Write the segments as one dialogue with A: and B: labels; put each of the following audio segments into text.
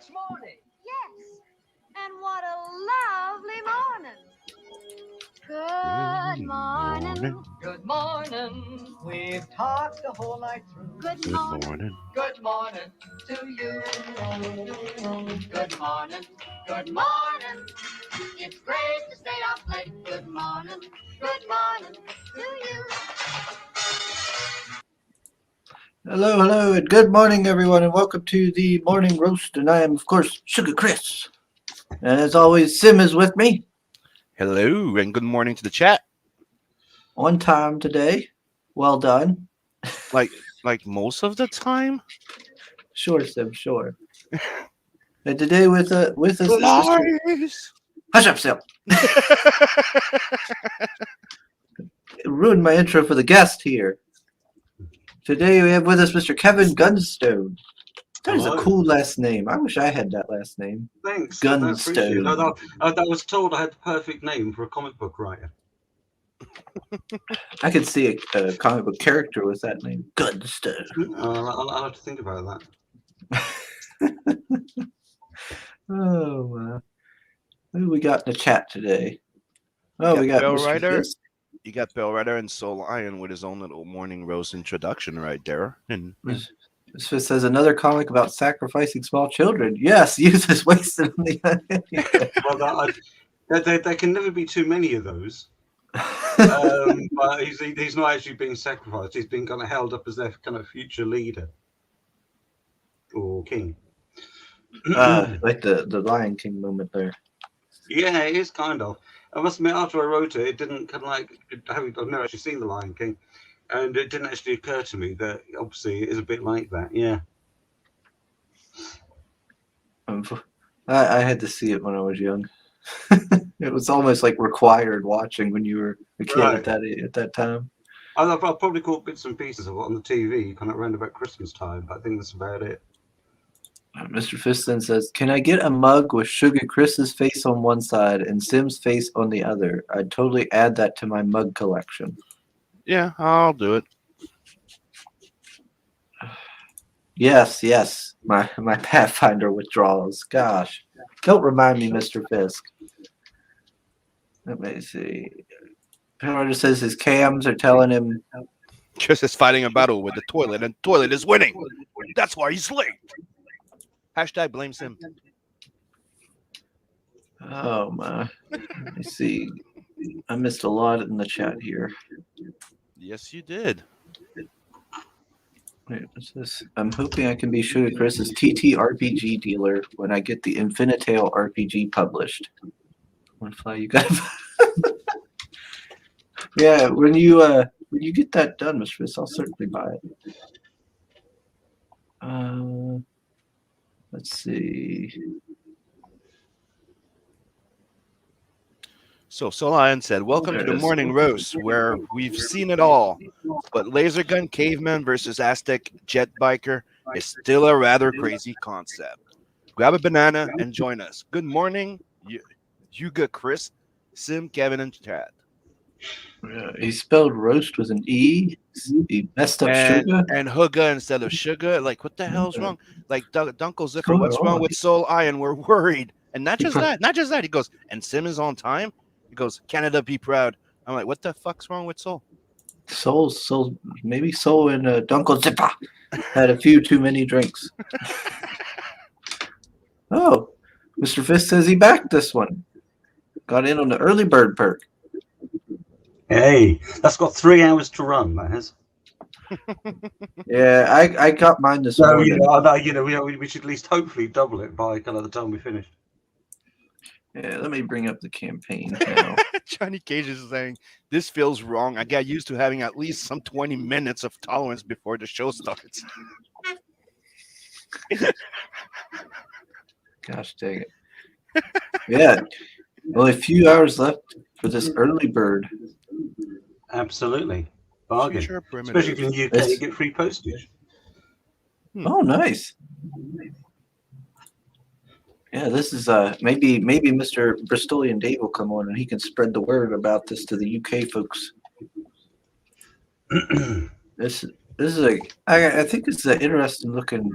A: next morning.
B: Yes. And what a lovely morning. Good morning.
A: Good morning. We've talked the whole night through.
B: Good
C: Good
B: morning.
C: morning.
A: Good morning to you. Good morning. Good morning.
B: It's great to stay up late. Good morning. Good morning to you.
D: Hello, and good morning, everyone, and welcome to the morning roast. And I am, of course, Sugar Chris. And as always, Sim is with me
C: Hello, and good morning to the chat.
D: on time today. Well done.
C: Like most of the time.
D: Sure, Sim, sure. And today with us is Mr.
C: Lies.
D: Hush up, Sim. Ruined my intro for the guest here. Today we have with us Mr. Kevin Gunstone. That is a
E: Hello.
D: cool last name. I wish I had that last name.
E: Thanks. I appreciate it.
D: Gunstone.
E: I was told I had the perfect name for a comic book writer.
D: I could see a comic book character with that name. Gunstone.
E: I'll have to think about that.
D: Oh, who do we got in the chat today? Oh, we got
C: Bill
D: Mr.
C: Ryder.
D: Fisk.
C: You got Bill Ryder and Soul Lion with his own little morning roast introduction right there. And
D: Mr. Fisk says another comic about sacrificing small children. Yes, youth is wasted on the
E: Well, there can never be too many of those. But he's not actually being sacrificed. He's being kind of held up as their kind of future leader or king.
D: like the Lion King moment there.
E: Yeah, it is kind of. I must admit, after I wrote it, it didn't kind of like. I've never actually seen The Lion King, and it didn't actually occur to me that obviously it is a bit like that. Yeah.
D: I had to see it when I was young. It was almost like required watching when you were a kid
E: Right.
D: at that time.
E: I've probably caught bits and pieces of it on the TV, kind of around about Christmas time, but I think that's about it.
D: Mr. Fiston says, "Can I get a mug with Sugar Chris's face on one side and Sim's face on the other? I'd totally add that to my mug collection."
C: yeah, I'll do it.
D: Yes. My Pathfinder withdrawals. Gosh. Don't remind me, Mr. Fisk. Let me see. Peter says his cams are telling him.
C: Chris is fighting a battle with the toilet, and the toilet is winning. That's why he's late. Hashtag blames him.
D: Oh my. Let me see. I missed a lot in the chat here.
C: Yes, you did.
D: Wait, what's this? I'm hoping I can be Sugar Chris's TTRPG dealer when I get the Infinitale RPG published. One fly you got. Yeah, when you get that done, Mr. Fisk, I'll certainly buy it. Let's see.
C: So Soul Lion said, "Welcome
D: There
C: to
D: it
C: the
D: is.
C: morning roast, where we've seen it all. But laser gun caveman versus Aztec jet biker is still a rather crazy concept. Grab a banana and join us. Good morning, Yuga, Chris, Sim, Kevin, and Chad."
D: He spelled roast with an E. He messed up sugar.
C: And Huga instead of sugar. Like, what the hell's wrong? Like, Dunkel Zipper, what's wrong with Soul Iron? We're worried. And not just that. He goes, and Sim is on time. He goes, Canada, be proud. I'm like, what the fuck's wrong with Soul?
D: Soul, maybe Soul and Dunkel Zipper had a few too many drinks. Oh, Mr. Fisk says he backed this one. Got in on the early bird perk.
E: Hey, that's got 3 hours to run, that has.
D: Yeah, I got mine this morning.
E: We should at least hopefully double it by kind of the time we finish.
D: Yeah, let me bring up the campaign now.
C: Johnny Cage is saying, this feels wrong. I got used to having at least some 20 minutes of tolerance before the show starts.
D: Gosh dang it. Yeah, only a few hours left for this early bird.
E: Absolutely. Bargain.
C: Future
E: Especially if in the UK you get free postage.
D: Oh, nice. Yeah, this is maybe Mr. Bristolian Dave will come on and he can spread the word about this to the UK folks. This is I think it's an interesting looking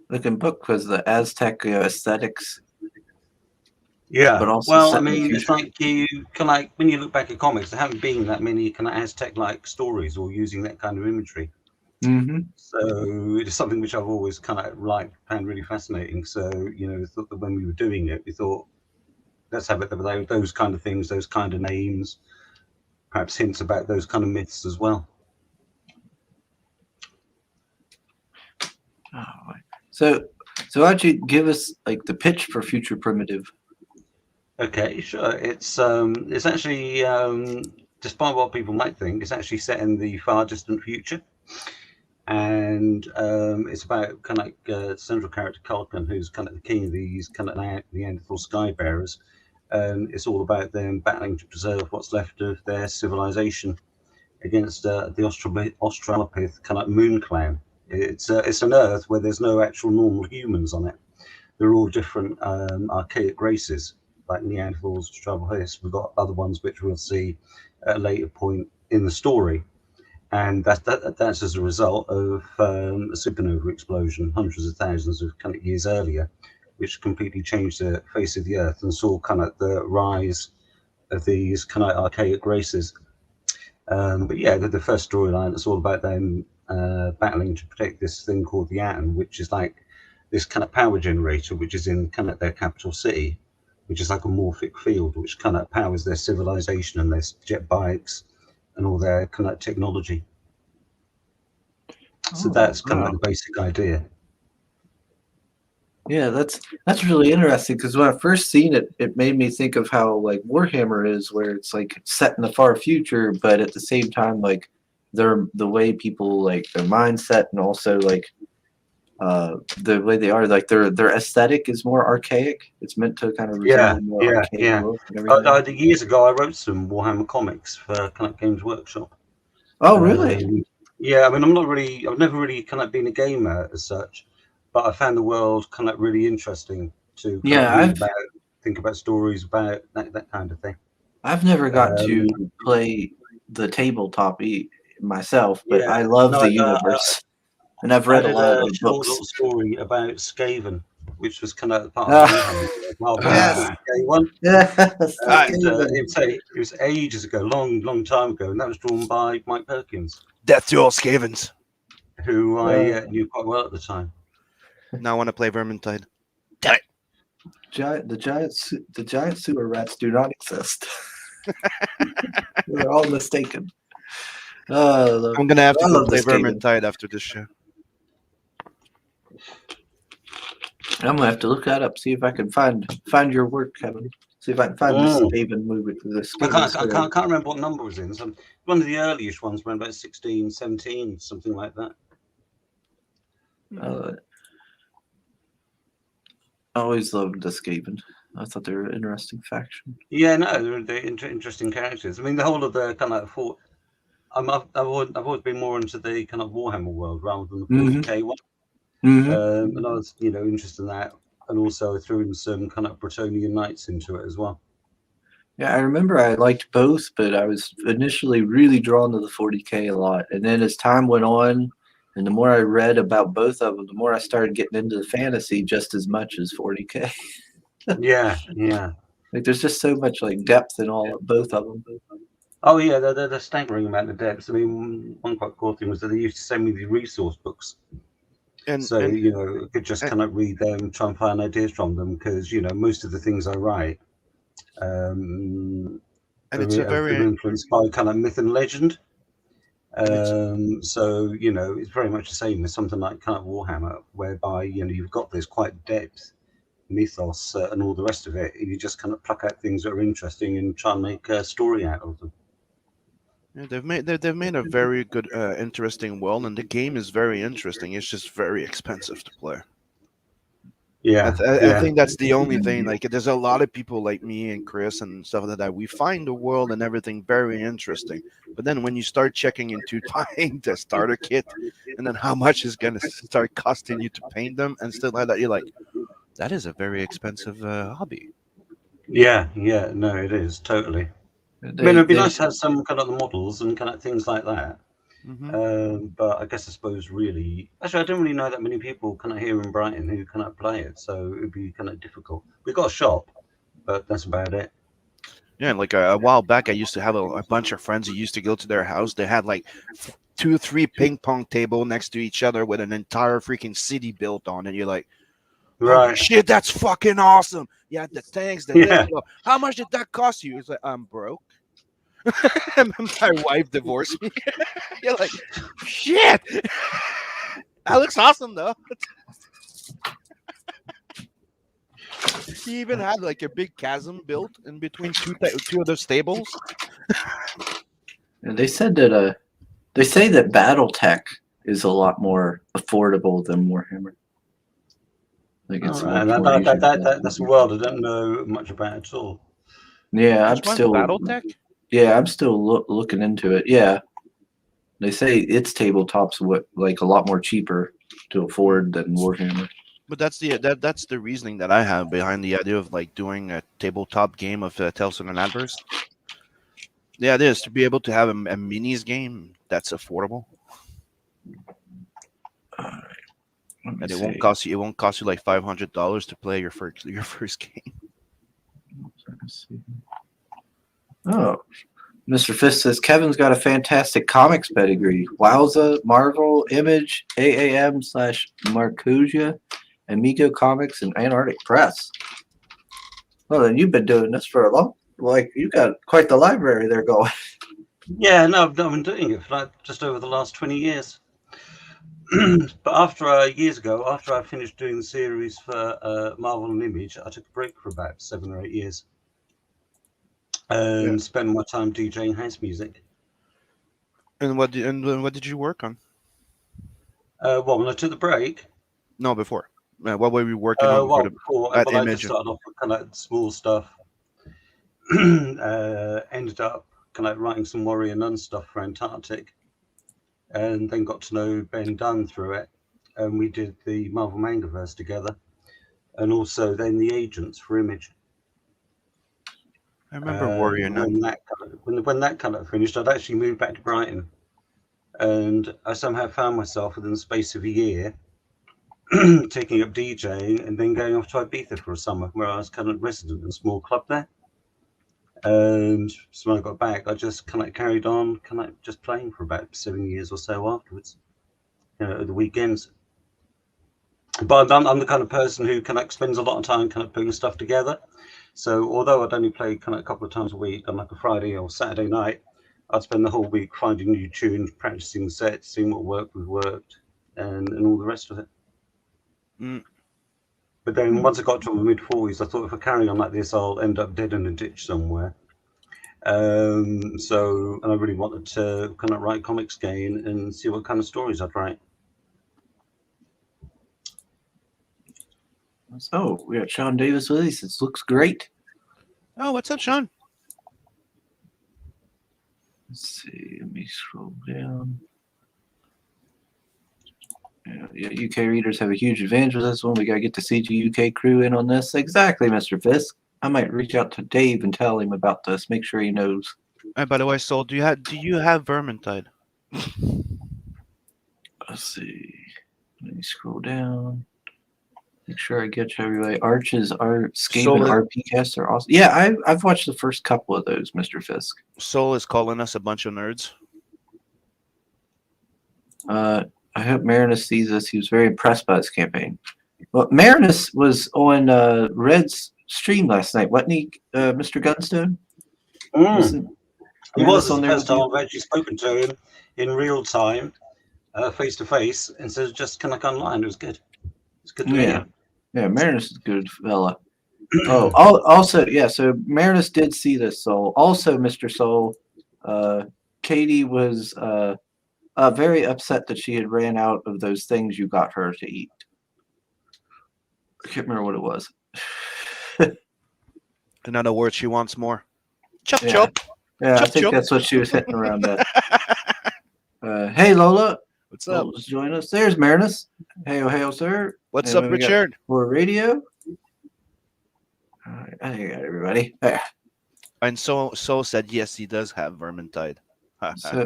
D: looking book because the Aztec aesthetics,
E: Yeah.
D: but also
E: Well, I
D: set in the
E: mean, it's
D: future.
E: like you can like when you look back at comics, there haven't been that many kind of Aztec-like stories or using that kind of imagery.
D: Mm-hmm.
E: So it is something which I've always kind of liked, found really fascinating. So thought that when we were doing it, we thought let's have it those kind of things, those kind of names, perhaps hints about those kind of myths as well.
D: Oh, so why'd you give us like the pitch for Future Primitive?
E: Okay, sure. It's actually despite what people might think, it's actually set in the far distant future, and it's about kind of like central character Culkin, who's kind of the king of these kind of Neanderthal skybearers. It's all about them battling to preserve what's left of their civilization against the Australopith kind of moon clan. It's an Earth where there's no actual normal humans on it. They're all different archaic races, like Neanderthals, Australopiths. We've got other ones which we'll see at a later point in the story, and that's as a result of a supernova explosion hundreds of thousands of kind of years earlier, which completely changed the face of the Earth and saw kind of the rise of these kind of archaic races. But yeah, the first storyline, it's all about them battling to protect this thing called the Atom, which is like this kind of power generator, which is in kind of their capital city, which is like a morphic field, which kind of powers their civilization and their jet bikes and all their kind of technology. So that's kind of like the basic idea.
D: Yeah, that's really interesting because when I first seen it, it made me think of how like Warhammer is, where it's like set in the far future, but at the same time, like the way people like their mindset and also like the way they are, like their aesthetic is more archaic. It's meant to kind of
E: Yeah,
D: resemble more
E: yeah,
D: archaic
E: yeah.
D: look and everything.
E: Years ago, I wrote some Warhammer comics for kind of Games Workshop.
D: Oh, really?
E: Yeah, I mean, I've never really kind of been a gamer as such, but I found the world kind of really interesting to kind of
D: Yeah,
E: read about, think about stories about that kind of thing.
D: I've never got
E: Um,
D: to play the tabletop myself, but
E: yeah,
D: I love
E: no,
D: the universe, and I've
E: I
D: read a
E: did
D: lot of
E: a
D: the
E: short
D: books.
E: little story about Skaven, which was kind of part of the
D: Ah,
E: Warhammer world, rather than the
C: Yes.
E: 40K one.
D: yes,
E: And
D: Skaven.
E: it was ages ago, long time ago, and that was drawn by Mike Perkins,
C: Death to all Skavens.
E: who I
D: Uh,
E: knew quite well at the time.
C: Now I want to play Vermintide. Damn it.
D: the giant sewer rats do not exist. We're all mistaken. Oh,
C: I'm gonna have to
D: I
C: go
D: love
C: play
D: this Skaven.
C: Vermintide after this show.
D: I'm gonna have to look that up. See if I can find your work, Kevin. See if I can find this
E: Mm.
D: Skaven movie. This
E: I
D: Skaven
E: can't remember what number it was in. One of the earliest ones, around about 16, 17, something like that.
D: I always loved the Skaven. I thought they were an interesting faction.
E: Yeah, no, they're interesting characters. I mean, the whole of the kind of fort. I've always been more into the kind of Warhammer world rather than the 40K one. And I was, interested in that, and also I threw in some kind of Bretonian Knights into it as well.
D: Yeah, I remember I liked both, but I was initially really drawn to the 40K a lot. And then as time went on, and the more I read about both of them, the more I started getting into the fantasy just as much as 40K.
E: Yeah.
D: Like there's just so much like depth in both of them.
E: Oh yeah, they're staggering amount of depths. I mean, one quite cool thing was that they used to send me the resource books. So I could just kind of read them, try and find ideas from them, because most of the things I write
C: and it's a
E: have been
C: very
E: influenced by kind of myth and legend. So it's very much the same as something like kind of Warhammer, whereby you've got this quite depth mythos and all the rest of it. You just kind of pluck out things that are interesting and try and make a story out of them.
C: yeah, they've made a very good, interesting world, and the game is very interesting. It's just very expensive to play.
E: Yeah,
C: I think that's the only thing. Like, there's a lot of people like me and Chris and stuff like that. We find the world and everything very interesting, but then when you start checking into buying the starter kit, and then how much is gonna start costing you to paint them and stuff like that, you're like, that is a very expensive hobby.
E: yeah. No, it is totally. I mean, it'd be nice to have some kind of the models and kind of things like that. But I suppose really, actually, I don't really know that many people kind of here in Brighton who kind of play it, so it would be kind of difficult. We've got a shop, but that's about it.
C: Yeah, like a while back, I used to have a bunch of friends who used to go to their house. They had like 2, 3 ping pong table next to each other with an entire freaking city built on it. You're like, holy
E: Right.
C: shit, that's fucking awesome. Yeah, the tanks, the this.
E: Yeah.
C: How much did that cost you? It's like, I'm broke. And my wife divorced me. You're like, shit. That looks awesome though. He even had like a big chasm built in between two of those tables.
D: And they said that they say that BattleTech is a lot more affordable than Warhammer. Like it's
E: All right.
D: much more easier.
E: That's a world I don't know much about at all.
D: Yeah,
C: Which
D: I'm
C: one?
D: still
C: BattleTech?
D: Yeah, I'm still looking into it. Yeah, they say its tabletops like a lot more cheaper to afford than Warhammer.
C: But that's the reasoning that I have behind the idea of like doing a tabletop game of Tales of an Adverse. The idea is to be able to have a minis game that's affordable, and it won't cost you like $500 to play your first game.
D: Oh, Mr. Fisk says Kevin's got a fantastic comics pedigree. Wowza, Marvel, Image, AAM/Marcusia, Amigo Comics, and Antarctic Press. Well, then you've been doing this for a long. Like you got quite the library there going.
E: Yeah, no, I've been doing it for like just over the last 20 years. But after years ago, after I finished doing the series for Marvel and Image, I took a break for about 7 or 8 years and spent my time DJing house music.
C: And what did you work on?
E: When I took the break?
C: No, before. What were you working on
E: before
C: at
E: I
C: Image?
E: just started off with kind of small stuff. Ended up kind of writing some Warrior Nun stuff for Antarctic, and then got to know Ben Dunn through it, and we did the Marvel Mangaverse together, and also then the Agents for Image.
C: I remember Warrior Nun.
E: When that kind of finished, I'd actually moved back to Brighton, and I somehow found myself within the space of a year taking up DJing and then going off to Ibiza for a summer, where I was kind of resident in a small club there. And so when I got back, I just kind of carried on, kind of just playing for about 7 years or so afterwards, at the weekends. But I'm the kind of person who kind of spends a lot of time kind of putting stuff together. So although I'd only play kind of a couple of times a week on like a Friday or Saturday night, I'd spend the whole week finding new tunes, practicing sets, seeing what worked, and all the rest of it.
C: Mm.
E: But then once I got to my mid-40s, I thought if I carry on like this, I'll end up dead in a ditch somewhere. And I really wanted to kind of write comics again and see what kind of stories I'd write.
D: So we got Sean Davis with us. This looks great.
C: Oh, what's up, Sean?
D: Let's see. Let me scroll down. Yeah, UK readers have a huge advantage with this one. We gotta get the CG UK crew in on this. Exactly, Mr. Fisk. I might reach out to Dave and tell him about this. Make sure he knows.
C: By the way, Soul, do you have Vermintide?
D: Let's see. Let me scroll down. Make sure I get you everybody. Arches, Scape, and RPCast are awesome. Yeah, I've watched the first couple of those, Mr. Fisk.
C: Soul is calling us a bunch of nerds.
D: I hope Marinus sees this. He was very impressed by this campaign. Well, Marinus was on Red's stream last night, wasn't he, Mr. Gunstone?
E: He was the first time I've actually spoken to him in real time, face to face, instead of just kind of online. It was good. It's good to meet him.
D: Yeah, Marinus is a good fella. Also, yeah, so Marinus did see this, Soul. Also, Mr. Soul, Katie was very upset that she had ran out of those things you got her to eat. I can't remember what it was.
C: In other words, she wants more. Chop chop.
D: Yeah, I think that's what she was hitting around at. Hey, Lola.
C: What's up?
D: Lola's join us. There's Marinus. Hey, sir.
C: What's up, Richard?
D: For radio. All right, I got everybody. There.
C: And so said yes, he does have Vermintide.
D: So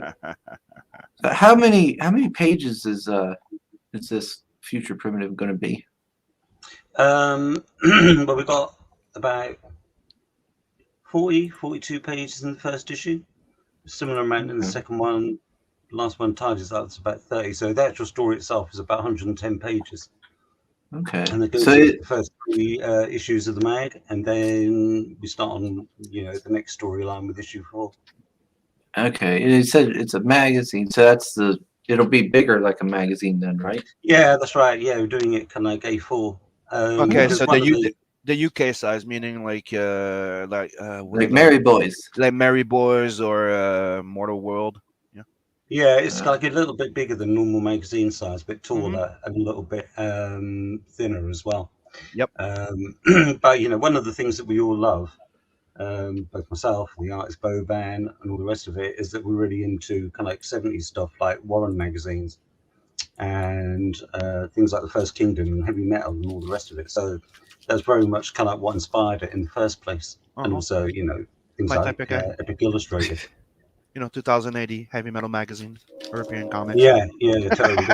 D: how many pages is this future primitive going to be?
E: Well, we've got about 42 pages in the first issue. Similar amount in the second one. The last one tidies up, it's about 30. So the actual story itself is about 110 pages.
D: Okay.
E: And it goes
D: So
E: into the first 3 issues of the mag, and then we start on, the next storyline with issue 4.
D: okay, and you said it's a magazine, so it'll be bigger like a magazine then, right?
E: Yeah, that's right. Yeah, we're doing it kind of like A4.
C: Okay,
E: Because
C: so
E: one of the
C: the UK size, meaning like what are
D: Like
C: those?
D: Mary Boys.
C: Like Mary Boys or Mortal World. Yeah.
E: Yeah, it's
D: Uh,
E: like a little bit bigger than normal magazine size, a bit
C: Mm-hmm.
E: taller and a little bit thinner as well.
C: Yep.
E: But one of the things that we all love, both myself, the artist Boban, and all the rest of it, is that we're really into kind of like 70s stuff, like Warren magazines and things like the First Kingdom and heavy metal and all the rest of it. So that's very much kind of like what inspired it in the first place, and
C: Uh-huh.
E: also things
C: My type of
E: like
C: guy.
E: Epic Illustrated.
C: 2080 heavy metal magazine, European comics.
E: Yeah, totally.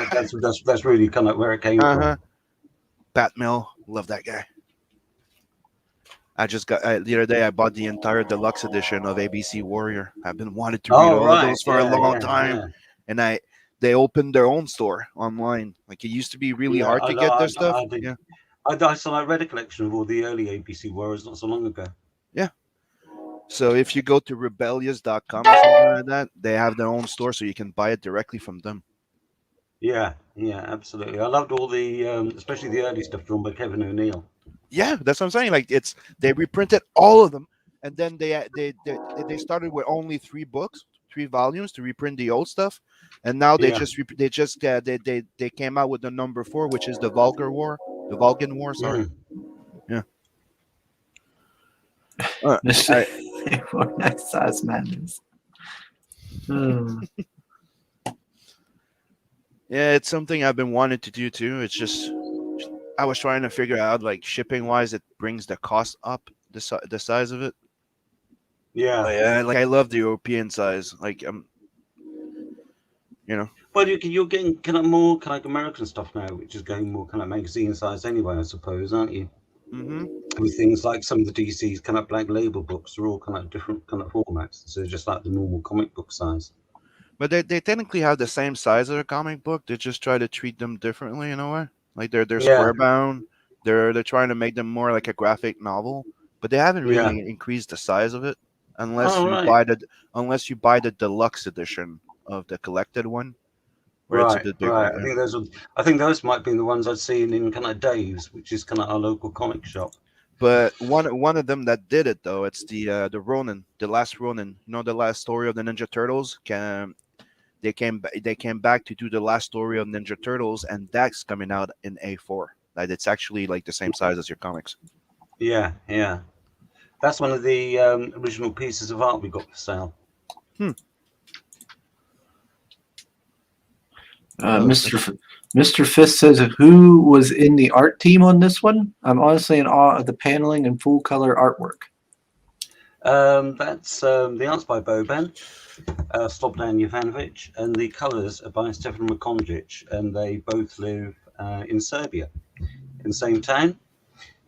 E: That's really kind of where it came
C: Uh
E: from.
C: huh. Bat Mill, love that guy. I just got the other day. I bought the entire deluxe edition of ABC Warrior. I've been wanting to read
E: Oh
C: all of
E: right,
C: those for a long time,
E: yeah.
C: and they opened their own store online. Like it used to be really
E: Yeah,
C: hard to get their stuff.
E: I did.
C: Yeah,
E: I read a collection of all the early ABC Warriors not so long ago.
C: yeah. So if you go to rebellious.com or something like that, they have their own store, so you can buy it directly from them.
E: Yeah, absolutely. I loved all the, especially the early stuff drawn by Kevin O'Neill.
C: Yeah, that's what I'm saying. Like they reprinted all of them, and then they started with only 3 books, 3 volumes to reprint the old stuff, and now
E: Yeah.
C: they came out with the number 4, which is the Vulcan War. Sorry.
E: Mm.
C: Yeah. Uh,
D: Mr.
C: I,
D: Next size madness. Hmm.
C: yeah, it's something I've been wanting to do too. It's just I was trying to figure out like shipping wise, it brings the cost up the size of it.
E: Yeah.
C: But yeah, like I love the European size. Like you know.
E: Well, you're getting kind of more kind of like American stuff now, which is going more kind of magazine size anyway, I suppose, aren't you?
C: Mm-hmm.
E: With things like some of the DC's kind of black label books are all kind of different kind of formats. So just like the normal comic book size.
C: But they technically have the same size as a comic book. They just try to treat them differently in a way. Like they're
E: Yeah.
C: square bound. They're trying to make them more like a graphic novel, but they haven't
E: Yeah.
C: really increased the size of it unless
E: Oh,
C: you
E: right.
C: unless you buy the deluxe edition of the collected one, where it's a
E: Right.
C: bit bigger.
E: I
C: Yeah.
E: think those might be the ones I'd seen in kind of Dave's, which is kind of our local comic shop.
C: But one of them that did it though, it's the Ronin, the last Ronin. You know the last story of the Ninja Turtles. They came back to do the last story of Ninja Turtles, and that's coming out in A4. Like it's actually like the same size as your comics.
E: Yeah. That's one of the original pieces of art we got for sale.
D: Mr. Fist says, who was in the art team on this one? I'm honestly in awe of the paneling and full color artwork.
E: That's the art's by Boban, Slobodan Jovanovic, and the colours are by Stefan Rakonjic, and they both live in Serbia, in the same town.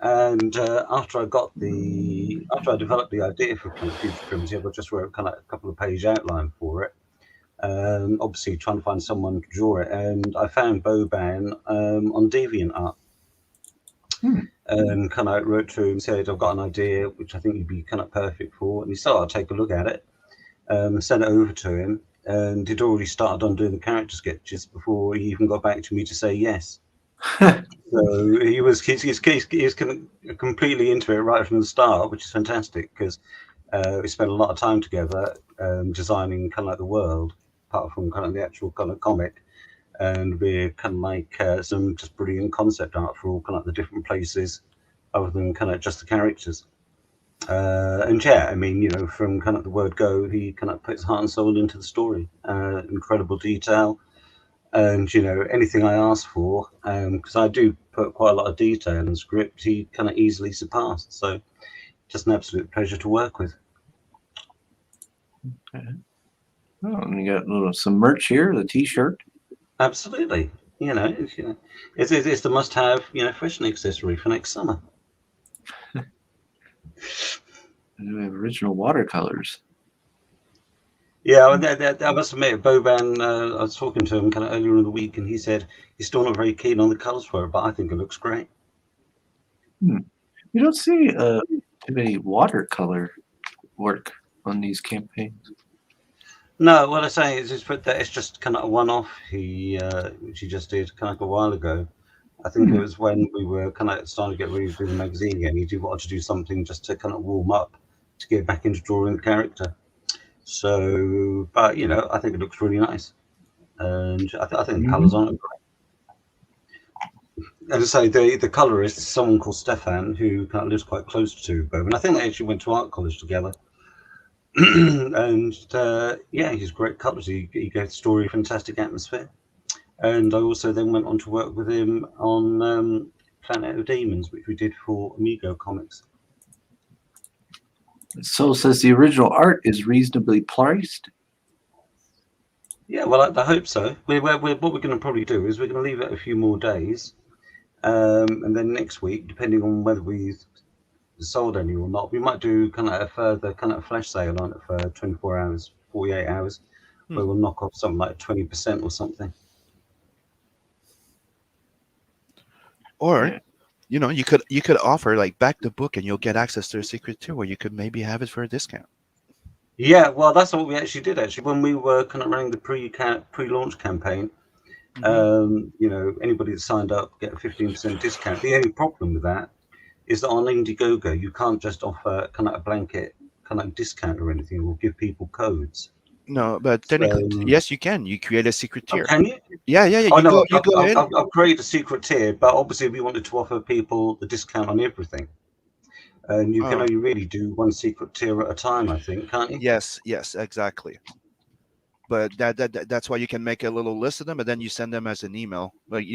E: And after I developed the idea for Future Primitive, I just wrote kind of a couple of page outline for it. Obviously trying to find someone to draw it, and I found Boban on DeviantArt. And kind of wrote to him and said, I've got an idea which I think you'd be kind of perfect for. And he said, I'll take a look at it. Sent it over to him, and he'd already started on doing the character sketches before he even got back to me to say yes. So he's kind of completely into it right from the start, which is fantastic because we spent a lot of time together designing kind of like the world, apart from kind of the actual kind of comic. And we're kind of like some just brilliant concept art for all kind of the different places, other than kind of just the characters. And yeah, I mean, from kind of the word go, he kind of puts heart and soul into the story. Incredible detail, and anything I ask for, because I do put quite a lot of detail in the script, he kind of easily surpassed. So, just an absolute pleasure to work with.
D: Okay. Oh, and you got some merch here, the T-shirt.
E: Absolutely. It's the must-have, fashion accessory for next summer.
D: And we have original watercolors.
E: Yeah, I must admit, Boban, I was talking to him kind of earlier in the week, and he said he's still not very keen on the colours for it, but I think it looks great.
D: You don't see too many watercolor work on these campaigns.
E: No, what I say is that it's just kind of a one-off. Which he just did kind of like a while ago. I think it was when we were kind of starting to get ready to do the magazine again. He wanted to do something just to kind of warm up to get back into drawing the character. So, but I think it looks really nice, and I think the colours on it are great. As I say, the colorist is someone called Stefan who kind of lives quite close to Boban. I think they actually went to art college together. And he's great colours. He gave the story a fantastic atmosphere. And I also then went on to work with him on Planet of Demons, which we did for Amigo Comics.
D: So says the original art is reasonably priced.
E: Yeah, well, I hope so. What we're going to probably do is we're going to leave it a few more days. And then next week, depending on whether we sold any or not, we might do kind of a further kind of flash sale on it for 24 hours, 48 hours, where we'll knock off something like 20% or something.
C: Or, you could offer like back the book and you'll get access to a secret too, or you could maybe have it for a discount.
E: Yeah, well, that's what we actually did. Actually, when we were kind of running the pre-launch campaign, anybody that signed up get a 15% discount. The only problem with that is that on Indiegogo you can't just offer kind of a blanket kind of discount or anything. We'll give people codes.
C: No, but technically, yes, you can. You create a secret tier.
E: Can you?
C: Yeah. You
E: Oh, no,
C: go in.
E: I've created a secret tier, but obviously we wanted to offer people the discount on everything. And you can only really do one secret tier at a time, I think, can't you?
C: Yes, exactly. But that's why you can make a little list of them, and then you send them as an email. Like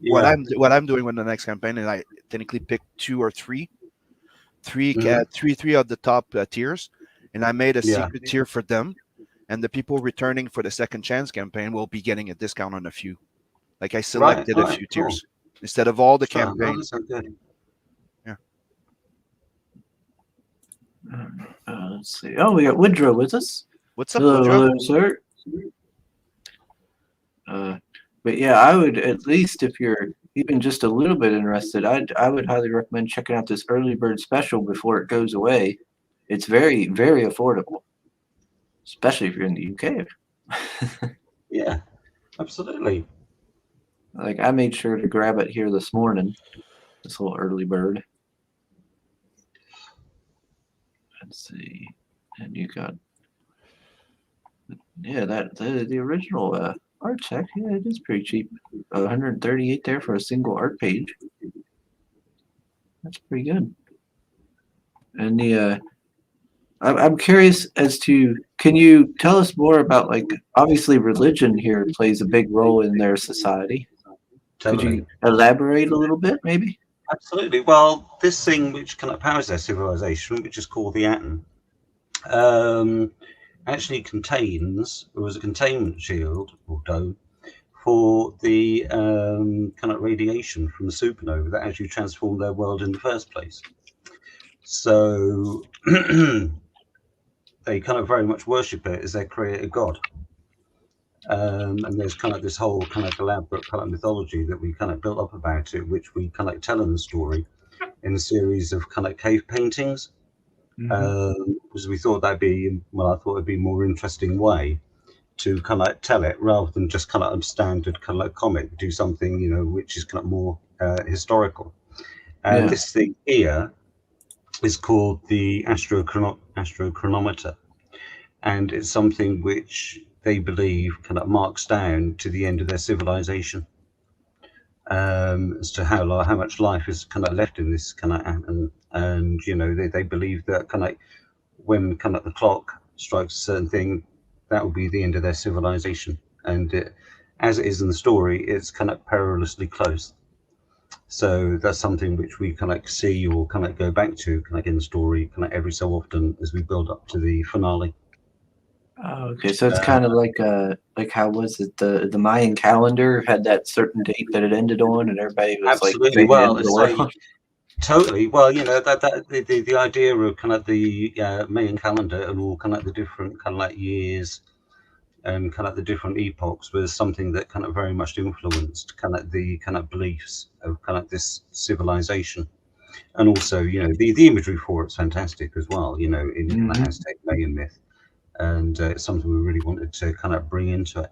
C: what I'm doing with the next campaign, and I technically pick two or three of the top tiers, and I made a secret tier for them, and the people returning for the second chance campaign will be getting a discount on a few. Like I selected a few tiers instead of all the campaigns. Yeah.
D: Let's see. Oh, we got Woodrow with us.
C: What's up, Woodrow?
D: Hello, sir. But yeah, I would, at least if you're even just a little bit interested, I would highly recommend checking out this early bird special before it goes away. It's very, very affordable, especially if you're in the UK.
E: Yeah, absolutely.
D: Like I made sure to grab it here this morning. This little early bird. Let's see, and you got the original art check. Yeah, it is pretty cheap. 138 there for a single art page. That's pretty good. And I'm curious as to, can you tell us more about, like, obviously religion here plays a big role in their society. Could you elaborate a little bit, maybe?
E: Absolutely. Well, this thing which kind of powers their civilization, which is called the atom, actually was a containment shield or dome for the kind of radiation from the supernova that actually transformed their world in the first place. So they kind of very much worship it as their creator god. And there's kind of this whole kind of elaborate kind of mythology that we kind of built up about it, which we kind of tell in the story in a series of kind of cave paintings. Because we thought I thought it'd be a more interesting way to kind of tell it rather than just kind of a standard kind of comic. Do something which is kind of more historical. And this thing here is called the astrochronometer, and it's something which they believe kind of marks down to the end of their civilization, as to how much life is kind of left in this kind of atom. And they believe that kind of when kind of the clock strikes a certain thing, that will be the end of their civilization. And as it is in the story, it's kind of perilously close. So that's something which we kind of see or kind of go back to kind of in the story kind of every so often as we build up to the finale.
D: Oh, okay, so it's kind of like how was it the Mayan calendar had that certain date that it ended on, and everybody was like
E: Absolutely.
D: saying the end
E: Well,
D: of the
E: it's a
D: world.
E: totally. Well, the idea of kind of the Mayan calendar and all kind of the different kind of like years and kind of the different epochs was something that kind of very much influenced kind of the kind of beliefs of kind of this civilization. And also, the imagery for it's fantastic as well, in kind of
D: Hmm.
E: Aztec Mayan myth. And it's something we really wanted to kind of bring into it.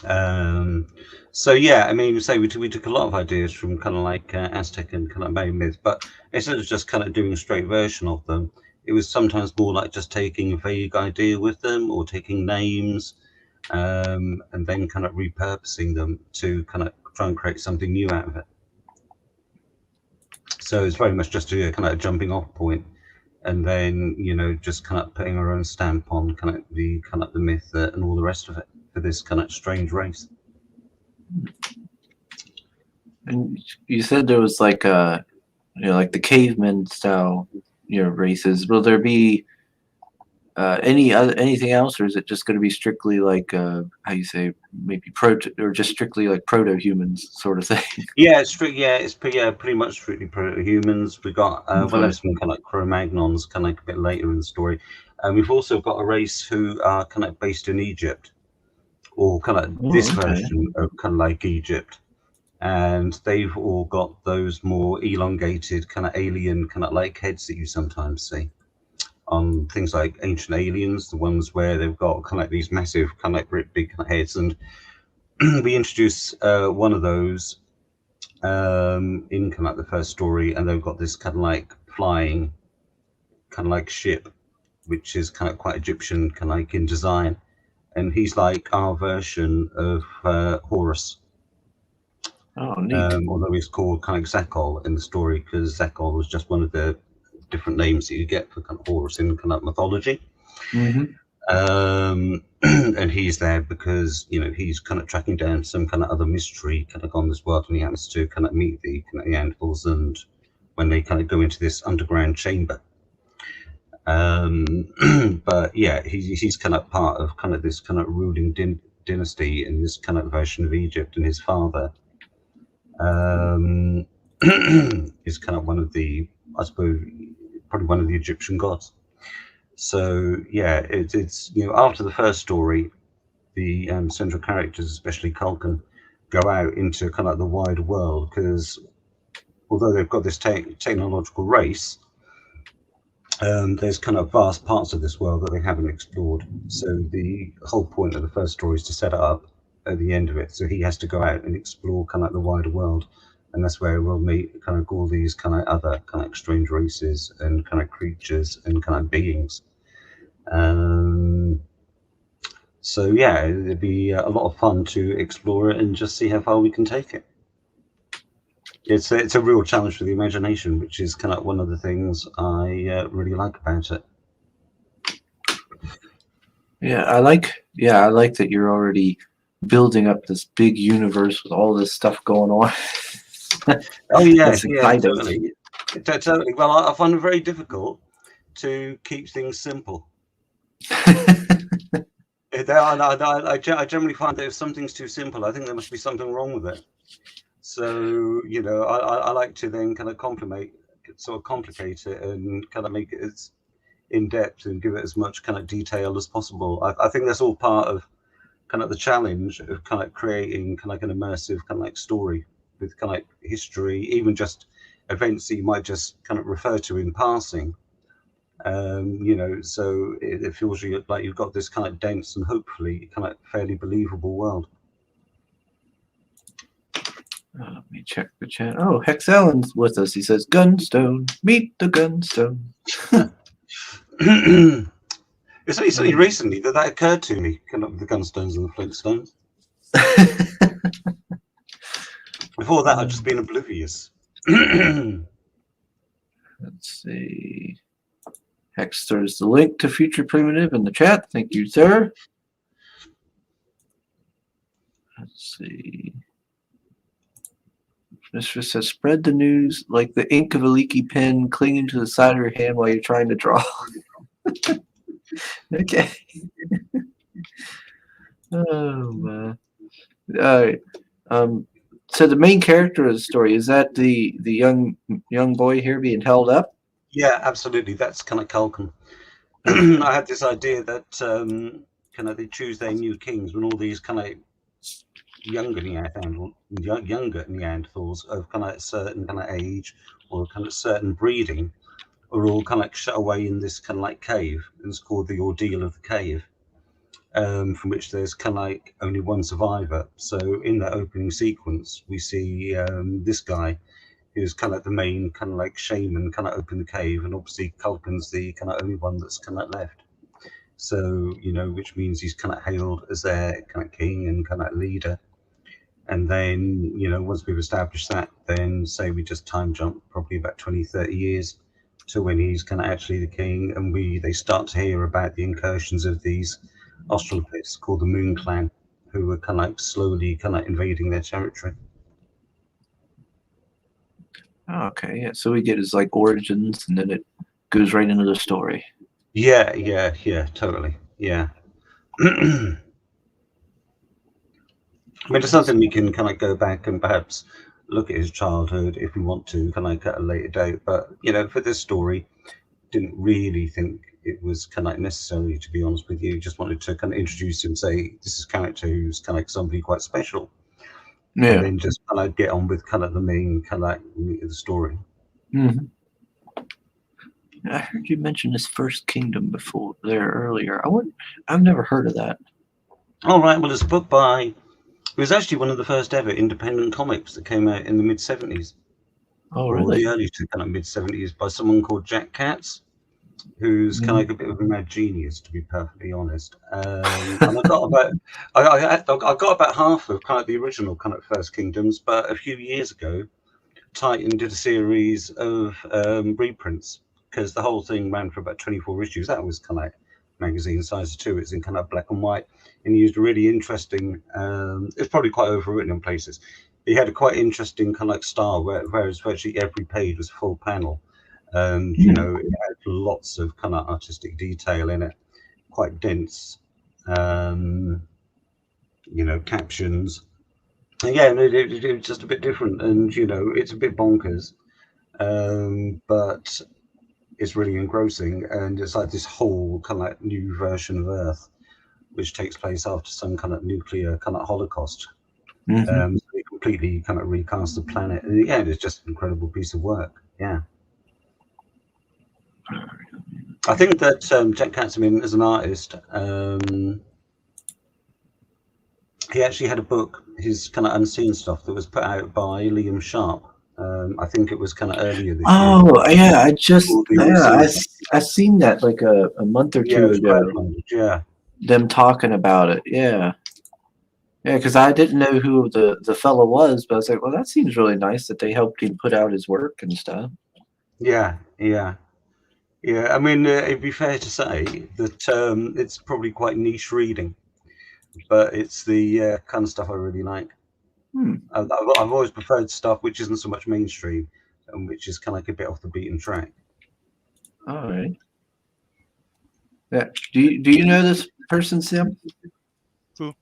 E: Um, so yeah, I mean, say we took a lot of ideas from kind of like Aztec and kind of Mayan myth, but instead of just kind of doing a straight version of them, it was sometimes more like just taking a vague idea with them or taking names, and then kind of repurposing them to kind of try and create something new out of it. So it's very much just a kind of jumping off point, and then just kind of putting our own stamp on kind of the myth and all the rest of it for this kind of strange race.
D: And you said there was like like the caveman style, races. Will there be anything else, or is it just going to be strictly like how you say maybe proto or just strictly like proto humans sort of thing?
E: Yeah, pretty much strictly proto-humans. We got we'll
D: Okay.
E: have some kind of Cro-Magnons kind of a bit later in the story, and we've also got a race who are kind of based in Egypt, or kind of this
D: Oh, okay.
E: version of kind of like Egypt, and they've all got those more elongated kind of alien kind of like heads that you sometimes see on things like Ancient Aliens, the ones where they've got kind of like these massive kind of like great big kind of heads, and we introduce one of those in kind of like the first story, and they've got this kind of like flying kind of like ship, which is kind of quite Egyptian kind of like in design, and he's like our version of Horus.
D: Oh, neat.
E: Although he's called kind of Zakol in the story, because Zakol was just one of the different names that you get for kind of Horus in kind of mythology.
D: Mm-hmm.
E: And he's there because he's kind of tracking down some kind of other mystery kind of on this world, and he happens to kind of meet the kind of Neanderthals, and when they kind of go into this underground chamber. But yeah, he's kind of part of kind of this kind of ruling dynasty in this kind of version of Egypt, and his father um, is kind of one of the, I suppose, probably one of the Egyptian gods. So yeah, it's after the first story, the central characters, especially Culkin, go out into kind of the wider world, because although they've got this technological race, there's kind of vast parts of this world that they haven't explored. So the whole point of the first story is to set it up at the end of it. So he has to go out and explore kind of the wider world, and that's where we'll meet kind of all these kind of other kind of strange races and kind of creatures and kind of beings. So yeah, it'd be a lot of fun to explore it and just see how far we can take it. It's a real challenge for the imagination, which is kind of one of the things I really like about it.
D: Yeah, I like. Yeah, I like that you're already building up this big universe with all this stuff going on.
E: Oh yeah,
D: That's
E: yeah,
D: exciting.
E: totally, totally. Well, I find it very difficult to keep things simple. I generally find that if something's too simple, I think there must be something wrong with it. So I like to then kind of complicate it and kind of make it as in depth and give it as much kind of detail as possible. I think that's all part of kind of the challenge of kind of creating kind of like an immersive kind of like story with kind of like history, even just events that you might just kind of refer to in passing. So it feels like you've got this kind of dense and hopefully kind of fairly believable world.
D: Let me check the chat. Oh, Hex Allen's with us. He says, "Gunstone, meet the Gunstone."
E: It's only recently that occurred to me, kind of the Gunstones and the Flintstones. Before that, I'd just been oblivious.
D: Let's see. Hex, there's the link to Future Primitive in the chat. Thank you, sir. Let's see. Mistress says, spread the news like the ink of a leaky pen clinging to the side of your hand while you're trying to draw. Okay. Oh man. All right. So the main character of the story is that the young boy here being held up.
E: Yeah, absolutely. That's kind of Culkin.
D: Okay.
E: I had this idea that kind of they choose their new kings when all these kind of younger Neanderthals of kind of a certain kind of age or kind of certain breeding are all kind of like shut away in this kind of like cave, and it's called the Ordeal of the Cave, from which there's kind of like only one survivor. So in that opening sequence, we see this guy who's kind of like the main kind of like shaman kind of open the cave, and obviously Culkin's the kind of only one that's kind of left. So which means he's kind of hailed as their kind of king and kind of leader. And then once we've established that, then say we just time jump probably about 20-30 years to when he's kind of actually the king, and they start to hear about the incursions of these Australopiths called the Moon Clan, who were kind of like slowly kind of invading their territory.
D: Oh, okay. Yeah. So we get his like origins, and then it goes right into the story.
E: Yeah, totally. Yeah. I mean, it's something we can kind of go back and perhaps look at his childhood if we want to, kind of at a later date. But for this story, didn't really think it was kind of necessary, to be honest with you. Just wanted to kind of introduce him, say this is a character who's kind of like somebody quite special, and
D: Yeah.
E: then just kind of get on with kind of the main kind of like meat of the story.
D: Mm-hmm. I heard you mention this First Kingdom before there earlier. I've never heard of that.
E: All right, well, it's a book by. It was actually one of the first ever independent comics that came out in the mid-70s.
D: Oh,
E: Or
D: really?
E: the early to kind of mid-70s by someone called Jack Katz, who's kind of like a bit of a mad genius, to be perfectly honest. And I got about I got about half of kind of the original kind of First Kingdoms, but a few years ago, Titan did a series of reprints, because the whole thing ran for about 24 issues. That was kind of like magazine size too. It's in kind of black and white, and he used a really interesting. It's probably quite overwritten in places. He had a quite interesting kind of like style, whereas virtually every page was full panel, and it had lots of kind of artistic detail in it, quite dense, captions. And yeah, it was just a bit different, and it's a bit bonkers, but it's really engrossing, and it's like this whole kind of like new version of Earth, which takes place after some kind of nuclear kind of holocaust. So they completely kind of recast the planet, and yeah, it's just an incredible piece of work. Yeah, I think that Jack Katz, as an artist, he actually had a book, his kind of unseen stuff, that was put out by Liam Sharp. I think it was kind of earlier this year.
D: Oh, yeah, I seen that like a month or two ago.
E: Yeah.
D: Them talking about it. Yeah. Yeah, because I didn't know who the fellow was, but I was like, well, that seems really nice that they helped him put out his work and stuff.
E: Yeah. It'd be fair to say that it's probably quite niche reading, but it's the kind of stuff I really like. I've always preferred stuff which isn't so much mainstream and which is kind of like a bit off the beaten track.
D: All right. Yeah. Do you know this person, Sim?
C: Who?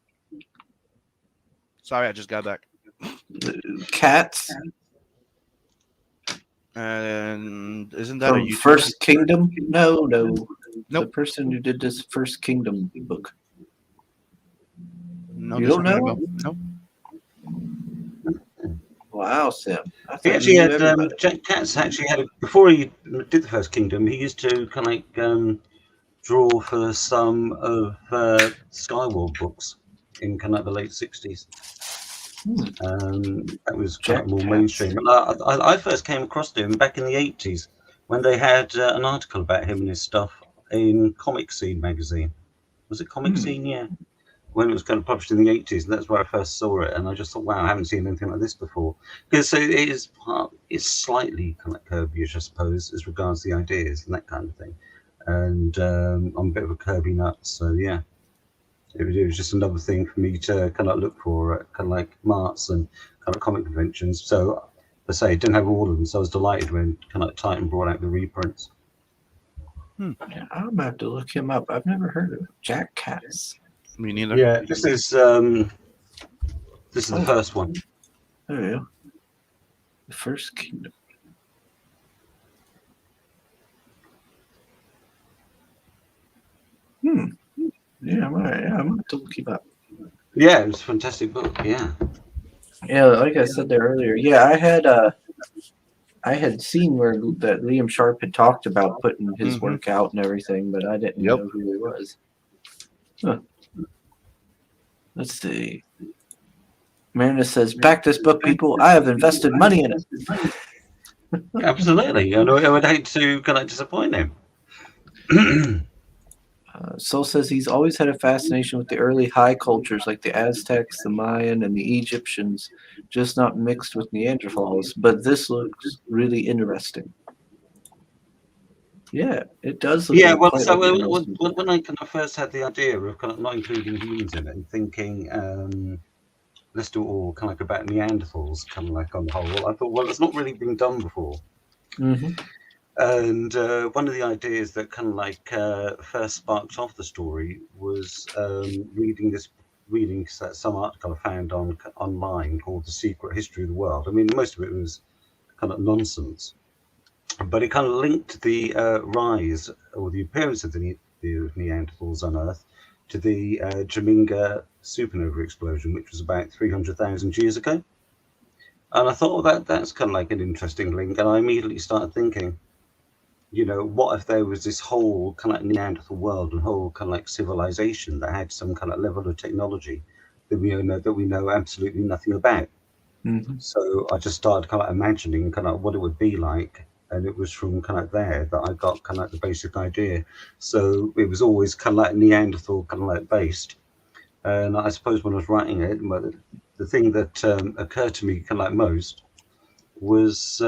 C: Sorry, I just got back.
D: Cats.
C: And isn't that
D: From
C: a YouTube?
D: First Kingdom? No.
C: Nope.
D: The person who did this First Kingdom book.
C: No,
D: You don't know?
C: Nope.
D: Wow, Sim.
E: He actually had Jack Katz actually had before he did the First Kingdom. He used to kind of like draw for some of Skyward books in kind of the late 60s. That was kind of more mainstream. I first came across him back in the 80s when they had an article about him and his stuff in Comic Scene magazine. Was it Comic Scene? Yeah. When it was kind of published in the 80s, and that's where I first saw it, and I just thought, wow, I haven't seen anything like this before. Because it's slightly kind of Kirby-ish, I suppose, as regards the ideas and that kind of thing. And I'm a bit of a Kirby nut, so yeah. It was just another thing for me to kind of look for at kind of like marts and kind of comic conventions. So, I say, I didn't have all of them, so I was delighted when kind of Titan brought out the reprints.
D: Yeah, I'm gonna have to look him up. I've never heard of Jack Katz.
C: Me neither.
E: Yeah, this is the
D: Oh.
E: first one.
D: There you go. The First Kingdom. Yeah, I'm gonna have to look him up.
E: Yeah, it's a fantastic book. Yeah.
D: Yeah, like I said there earlier. Yeah, I had seen where that Liam Sharp had talked about putting his work out and everything, but I didn't
C: Yep.
D: know who he was. Huh. Let's see. Meredith says, "Back this book, people. I have invested money in it."
E: Absolutely. I know I would hate to kind of disappoint him.
D: Soul says he's always had a fascination with the early high cultures like the Aztecs, the Mayan, and the Egyptians, just not mixed with Neanderthals. But this looks really interesting. Yeah, it does look
E: Yeah,
D: like
E: well,
D: quite
E: so
D: like an interesting book.
E: when I kind of first had the idea of kind of not including humans in it and thinking, let's do it all kind of like about Neanderthals, kind of like on the whole, I thought, well, it's not really been done before.
D: Mhm.
E: And one of the ideas that kind of like first sparked off the story was reading some article I found online called "The Secret History of the World." I mean, most of it was kind of nonsense, but it kind of linked the rise or the appearance of the Neanderthals on Earth to the Jaminga supernova explosion, which was about 300,000 years ago. And I thought, well, that's kind of like an interesting link, and I immediately started thinking, what if there was this whole kind of Neanderthal world and whole kind of like civilization that had some kind of level of technology that we know absolutely nothing about.
D: Mhm.
E: So I just started kind of imagining kind of what it would be like, and it was from kind of there that I got kind of like the basic idea. So it was always kind of like Neanderthal kind of like based. And I suppose when I was writing it, the thing that occurred to me kind of like most was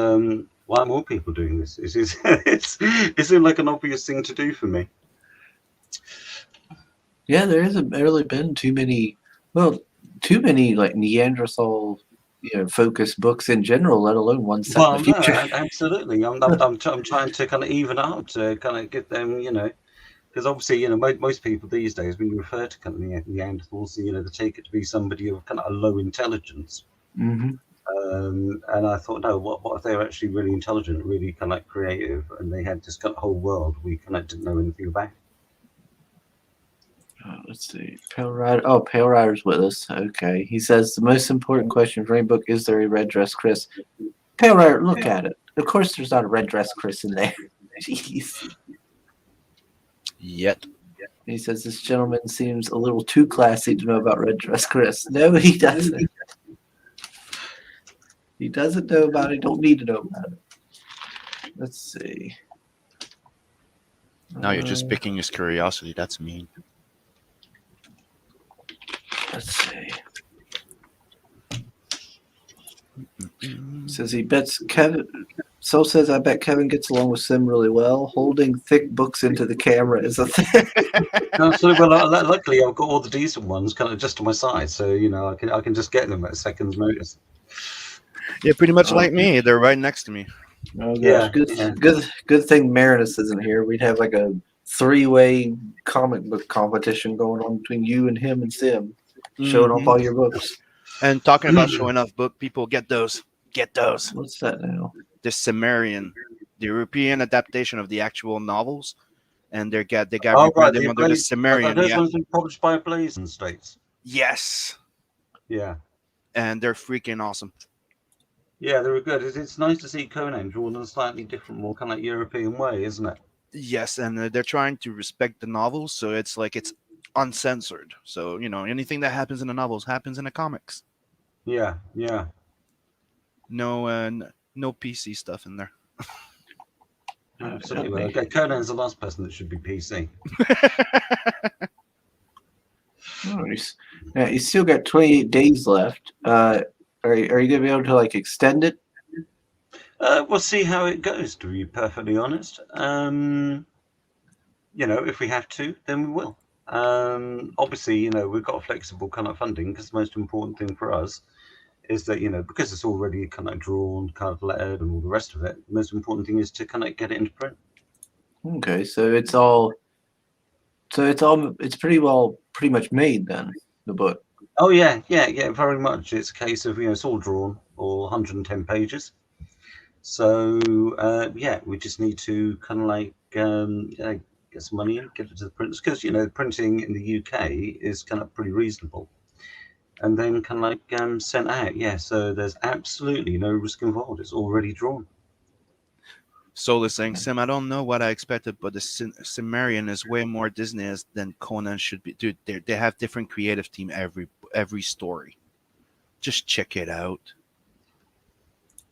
E: why are more people doing this? It seemed like an obvious thing to do for me.
D: Yeah, there hasn't really been too many like Neanderthal, focused books in general, let alone one set in the
E: Well, no,
D: future.
E: absolutely. I'm trying to kind of even up to kind of get them, because obviously, most people these days, when you refer to kind of Neanderthals, they take it to be somebody of kind of a low intelligence.
D: Hmm.
E: And I thought, no, what if they're actually really intelligent, really kind of like creative, and they had this kind of whole world we kind of didn't know anything about?
D: Let's see. Pale Rider. Oh, Pale Rider's with us. Okay. He says the most important question for any book is there a red dress Chris? Pale Rider, look at it. Of course, there's not a red dress Chris in there. Jeez.
C: Yet.
D: He says this gentleman seems a little too classy to know about red dress Chris. No, he doesn't. He doesn't know about it. Don't need to know about it. Let's see.
C: Now you're just picking his curiosity. That's mean.
D: Let's see. Says he bets Kevin. So says I bet Kevin gets along with Sim really well. Holding thick books into the camera is a thing.
E: Well, luckily I've got all the decent ones kind of just to my side, so I can just get them at a second's notice.
C: Yeah, pretty much like me. They're right next to me.
D: Oh gosh,
E: Yeah,
D: good thing Marinus isn't here. We'd have like a 3-way comic book competition going on between you and him and Sim, showing off all your books.
C: And talking about showing off book, people get those. Get those.
D: What's that now?
C: The Cimmerian, the European adaptation of the actual novels, and they got
E: Oh, right,
C: rebranded under the Cimmerian.
E: those
C: Yeah.
E: ones been published by Blaze in the States.
C: Yes.
E: Yeah.
C: And they're freaking awesome.
E: Yeah, they were good. It's nice to see Conan drawn in a slightly different, more kind of like European way, isn't it?
C: Yes, and they're trying to respect the novels, so it's like it's uncensored. So anything that happens in the novels happens in the comics.
E: Yeah, yeah.
C: No, no PC stuff in there.
E: Absolutely. Well, okay, Conan's the last person that should be PC.
D: Nice. Now, you still got 28 days left. Are you going to be able to like extend it?
E: We'll see how it goes, to be perfectly honest. If we have to, then we will. Obviously, we've got flexible kind of funding because the most important thing for us is that, because it's already kind of drawn, kind of lettered and all the rest of it, the most important thing is to kind of get it into print.
D: Okay, so it's pretty much made then, the book.
E: Oh yeah, very much. It's a case of it's all drawn, all 110 pages. So yeah, we just need to kind of like get some money in, get it to the printers because the printing in the UK is kind of pretty reasonable, and then kind of like sent out. Yeah, so there's absolutely no risk involved. It's already drawn.
C: Soul is saying, Sim, I don't know what I expected, but the Cimmerian is way more Disney than Conan should be. Dude, they have different creative team every story. Just check it out.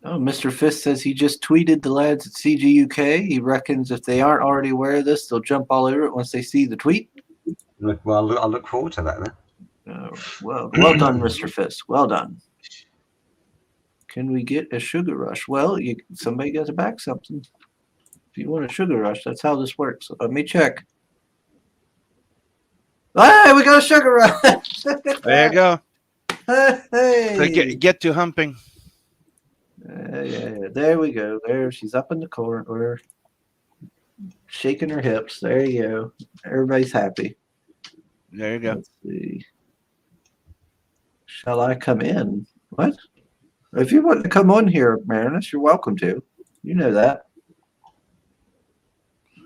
D: Oh, Mr. Fist says he just tweeted the lads at CGUK. He reckons if they aren't already aware of this, they'll jump all over it once they see the tweet.
E: Well, I'll look forward to that then.
D: Well done, Mr. Fist. Well done. Can we get a sugar rush? Well, somebody got to back something. If you want a sugar rush, that's how this works. Let me check. Hey, we got a sugar rush.
C: There you go.
D: Hey.
C: So get to humping.
D: Yeah. There we go. There, she's up in the corner, shaking her hips. There you go. Everybody's happy.
C: There you go.
D: Let's see. Shall I come in? What? If you want to come on here, Marinus, you're welcome to. You know that.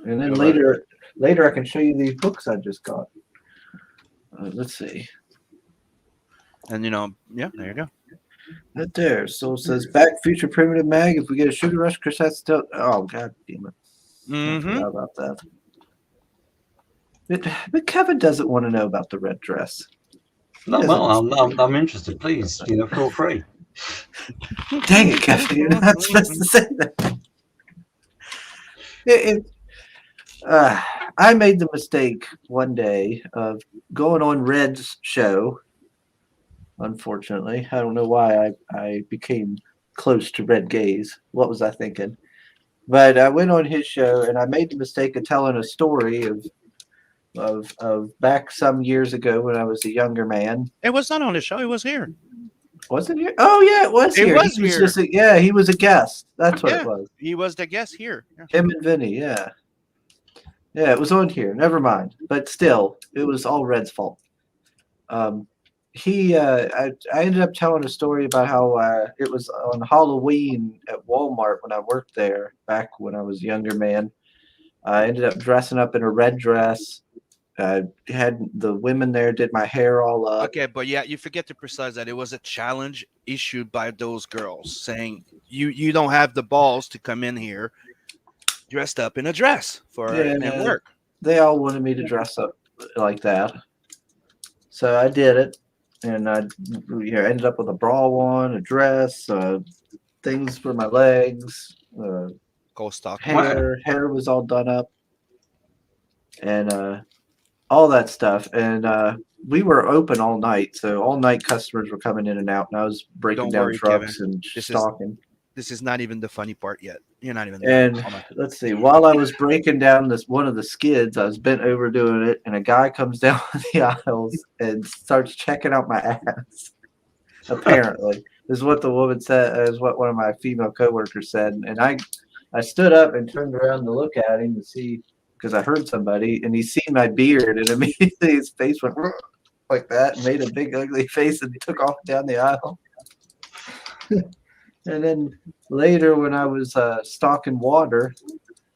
D: And then later I can show you these books I just got. Let's see.
C: And yeah, there you go.
D: Right there. So it says Back Future Primitive Mag. If we get a sugar rush, Chris has to tell. Oh, god damn it. I forgot about that. But Kevin doesn't want to know about the red dress.
E: No, well, I'm interested. Please, feel free.
D: Dang it, Kevin! You're not supposed to say that. I made the mistake one day of going on Red's show. Unfortunately, I don't know why I became close to Red Gaze. What was I thinking? But I went on his show and I made the mistake of telling a story of back some years ago when I was a younger man.
C: It was not on the show. It was here.
D: Was it here? Oh yeah, it was here.
C: Was here.
D: He was a guest. That's what it was.
C: He was the guest here. Yeah.
D: Him and Vinny, yeah. Yeah, it was on here. Never mind. But still, it was all Red's fault. I ended up telling a story about how it was on Halloween at Walmart when I worked there back when I was a younger man. I ended up dressing up in a red dress. Had the women there did my hair all up.
C: Okay, but yeah, you forget to precise that it was a challenge issued by those girls saying you don't have the balls to come in here dressed up in a dress for work.
D: They all wanted me to dress up like that, so I did it, and I ended up with a bra on, a dress, things for my legs, hair was all done up, and all that stuff, and we were open all night, so all night customers were coming in and out, and I was breaking down trucks
C: Kevin.
D: and stocking.
C: This is not even the funny part yet. You're not even
D: there. And let's see, while I was breaking down one of the skids, I was bent over doing it, and a guy comes down the aisles and starts checking out my ass. Apparently, this is what the woman said. Is what one of my female coworkers said, and I stood up and turned around to look at him to see, because I heard somebody, and he seen my beard, and immediately his face went like that, and made a big ugly face, and took off down the aisle. And then later, when I was stocking water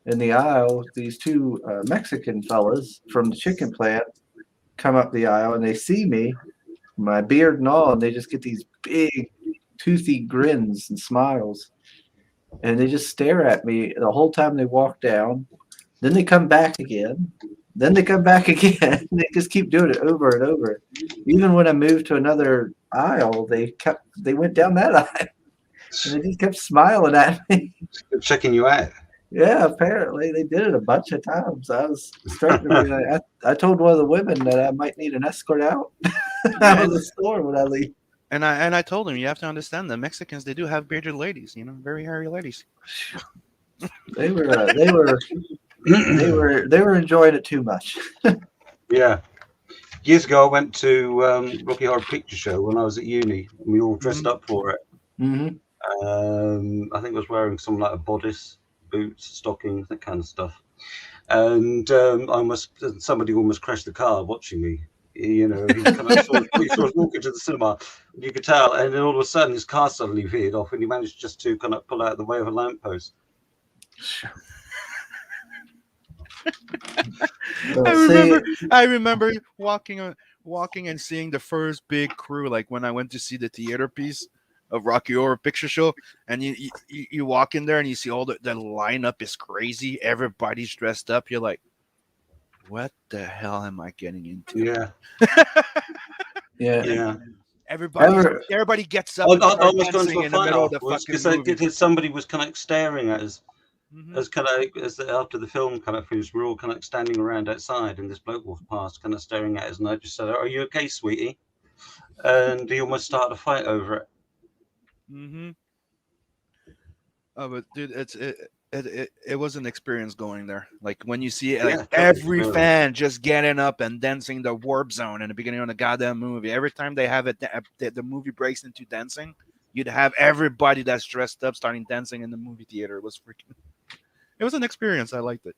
D: in the aisle, these two Mexican fellas from the chicken plant come up the aisle, and they see me, my beard and all, and they just get these big, toothy grins and smiles. And they just stare at me the whole time they walk down. Then they come back again. Then they come back again. They just keep doing it over and over. Even when I moved to another aisle, they went down that aisle. And they just kept smiling at me.
E: Checking you out.
D: Yeah, apparently they did it a bunch of times. I was starting to be I told one of the women that I might need an escort out of the store when I leave.
C: And I told him, you have to understand, the Mexicans, they do have bearded ladies, very hairy ladies.
D: They were enjoying it too much.
E: Yeah. Years ago, I went to Rocky Horror Picture Show when I was at uni, and we all dressed up for it.
D: Mm-hmm.
E: I think I was wearing some like a bodice, boots, stockings, that kind of stuff. and somebody almost crashed the car watching me. You know, he kind of sort of walking to the cinema. You could tell, and then all of a sudden his car suddenly veered off, and he managed just to kind of pull out of the way of a lamppost.
C: I remember walking and seeing the first big crew, like when I went to see the theater piece of Rocky Horror Picture Show, and you walk in there and you see all the lineup is crazy. Everybody's dressed up. You're like, what the hell am I getting into?
E: Yeah, yeah.
C: Everybody gets up
E: I
C: and starts
E: almost got
C: dancing
E: into a
C: in the
E: fight
C: middle of the
E: afterwards
C: fucking movie.
E: because somebody was kind of staring at us.
C: Mhm.
E: After the film kind of finished, we were all kind of standing around outside, and this bloke walked past, kind of staring at us, and I just said, "Are you okay, sweetie?" And he almost started a fight over it.
C: Mm-hmm. Oh, but dude, it was an experience going there. Like when you see like
E: Yeah,
C: every
E: totally.
C: fan just getting up and dancing the warp zone in the beginning of the goddamn movie. Every time they have it, the movie breaks into dancing. You'd have everybody that's dressed up starting dancing in the movie theater. It was freaking. It was an experience. I liked it.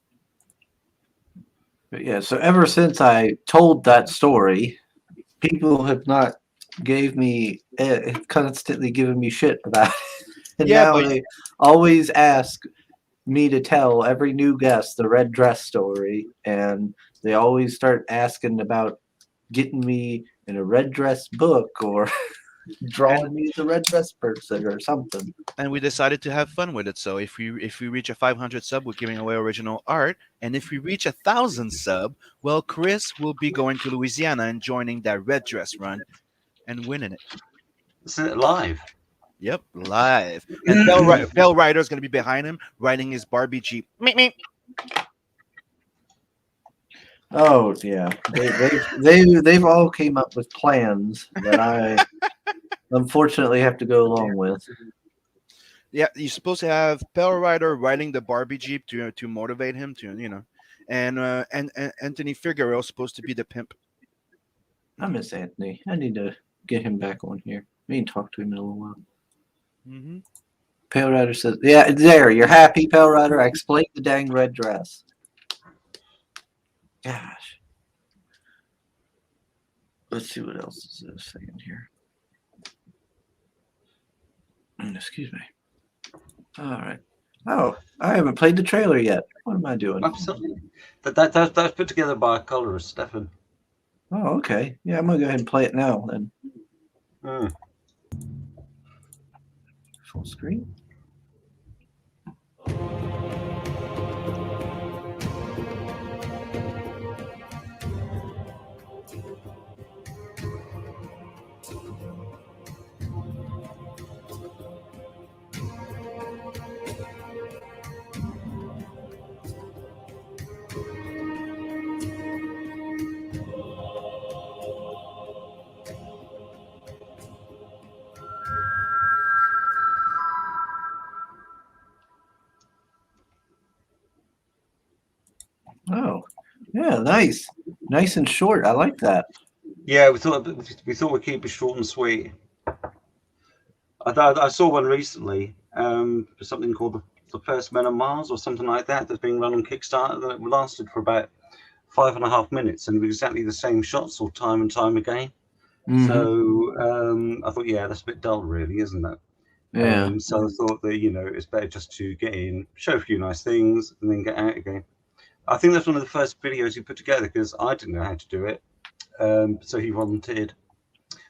D: But yeah, so ever since I told that story, people have not gave me constantly given me shit about it. And
C: Yeah,
D: now
C: but
D: they always ask me to tell every new guest the red dress story, and they always start asking about getting me in a red dress book or drawing me as a red dress person or something.
C: and we decided to have fun with it. So if we reach a 500 sub, we're giving away original art, and if we reach 1,000 sub, well, Chris will be going to Louisiana and joining that red dress run and winning it.
E: Isn't it live?
C: Yep, live. And Bell Rider's gonna be behind him, riding his Barbie Jeep. Meep, meep.
D: Oh yeah, they've all came up with plans that I unfortunately have to go along with.
C: Yeah, you're supposed to have Bell Rider riding the Barbie Jeep to motivate him to. And Anthony Figueroa is supposed to be the pimp.
D: I miss Anthony. I need to get him back on here. We ain't talked to him in a little while.
C: Mm-hmm.
D: Pale Rider says, "Yeah, there. You're happy, Pale Rider. I explained the dang red dress." Gosh. Let's see what else is saying here. Excuse me. All right. Oh, I haven't played the trailer yet. What am I doing?
E: Absolutely. That's put together by a colorist, Stefan.
D: Oh, okay. Yeah, I'm gonna go ahead and play it now then.
E: Mm.
D: Full screen. Oh, yeah, nice and short. I like that.
E: Yeah, we thought we'd keep it short and sweet. I saw one recently, for something called the First Men on Mars or something like that, that's being run on Kickstarter. That lasted for about 5.5 minutes and exactly the same shots all time and time again.
D: Mhm.
E: So I thought, yeah, that's a bit dull, really, isn't it?
D: Yeah.
E: So I thought that it's better just to get in, show a few nice things, and then get out again. I think that's one of the first videos he put together because I didn't know how to do it, so he volunteered.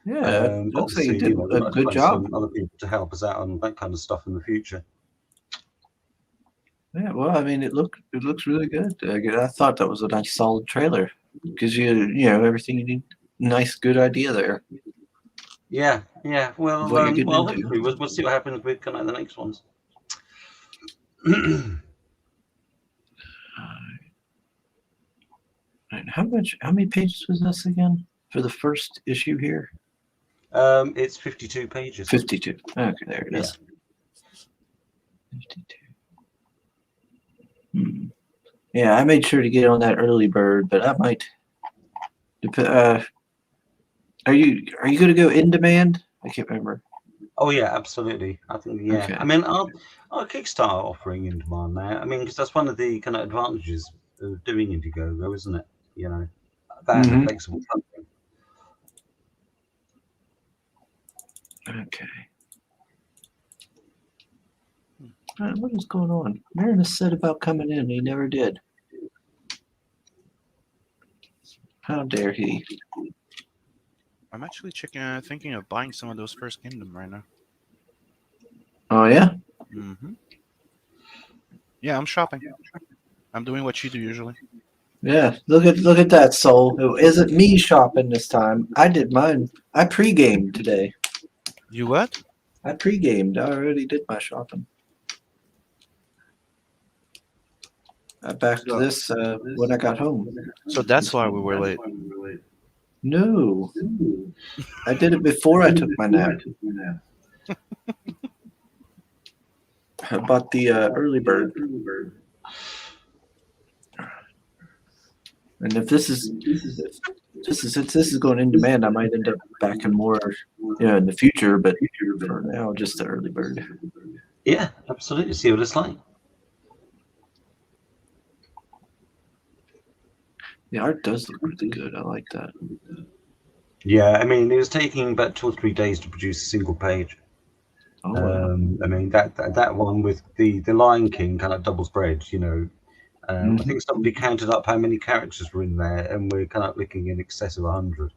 D: Yeah, looks like you
E: Obviously,
D: did
E: we'd
D: a
E: like to
D: good
E: find
D: job.
E: some other people to help us out on that kind of stuff in the future.
D: Yeah, well, I mean, it looks really good. I thought that was a nice, solid trailer. Gives you everything you need. Nice, good idea there.
E: Yeah. Well,
D: What you're getting into.
E: hopefully we'll see what happens with kind of the next ones.
D: Right, how many pages was this again for the first issue here?
E: It's 52 pages.
D: 52. Okay, there it is. 52. Yeah, I made sure to get on that early bird, but I might. Are you going to go in demand? I can't remember.
E: Oh yeah, absolutely. I think
D: Okay.
E: I mean, our Kickstarter offering in demand now. I mean, because that's one of the kind of advantages of doing Indiegogo, isn't it? You know, that and the
D: Mhm.
E: flexible funding.
D: Okay. What is going on? Marinus said about coming in. He never did. How dare he?
C: I'm actually thinking of buying some of those First Kingdom right now.
D: Oh yeah.
C: Mm-hmm. Yeah, I'm shopping. I'm doing what you do usually.
D: Yeah. Look at that soul. It isn't me shopping this time. I did mine. I pre-gamed today.
C: You what?
D: I pre-gamed. I already did my shopping. I backed
C: So,
D: this when I got home.
C: so that's why we were late.
D: No, I did it before I took my nap. I bought the early bird. And if this is since this is going in demand, I might end up backing more, in the future. But for now, just the early bird.
E: Yeah, absolutely. See what it's like.
D: The art does look really good. I like that.
E: Yeah, I mean, it was taking about 2 or 3 days to produce a single page.
D: Oh wow.
E: I mean, that one with the Lion King kind of double spread, you know. I think somebody counted up how many characters were in there, and we're kind of looking in excess of 100.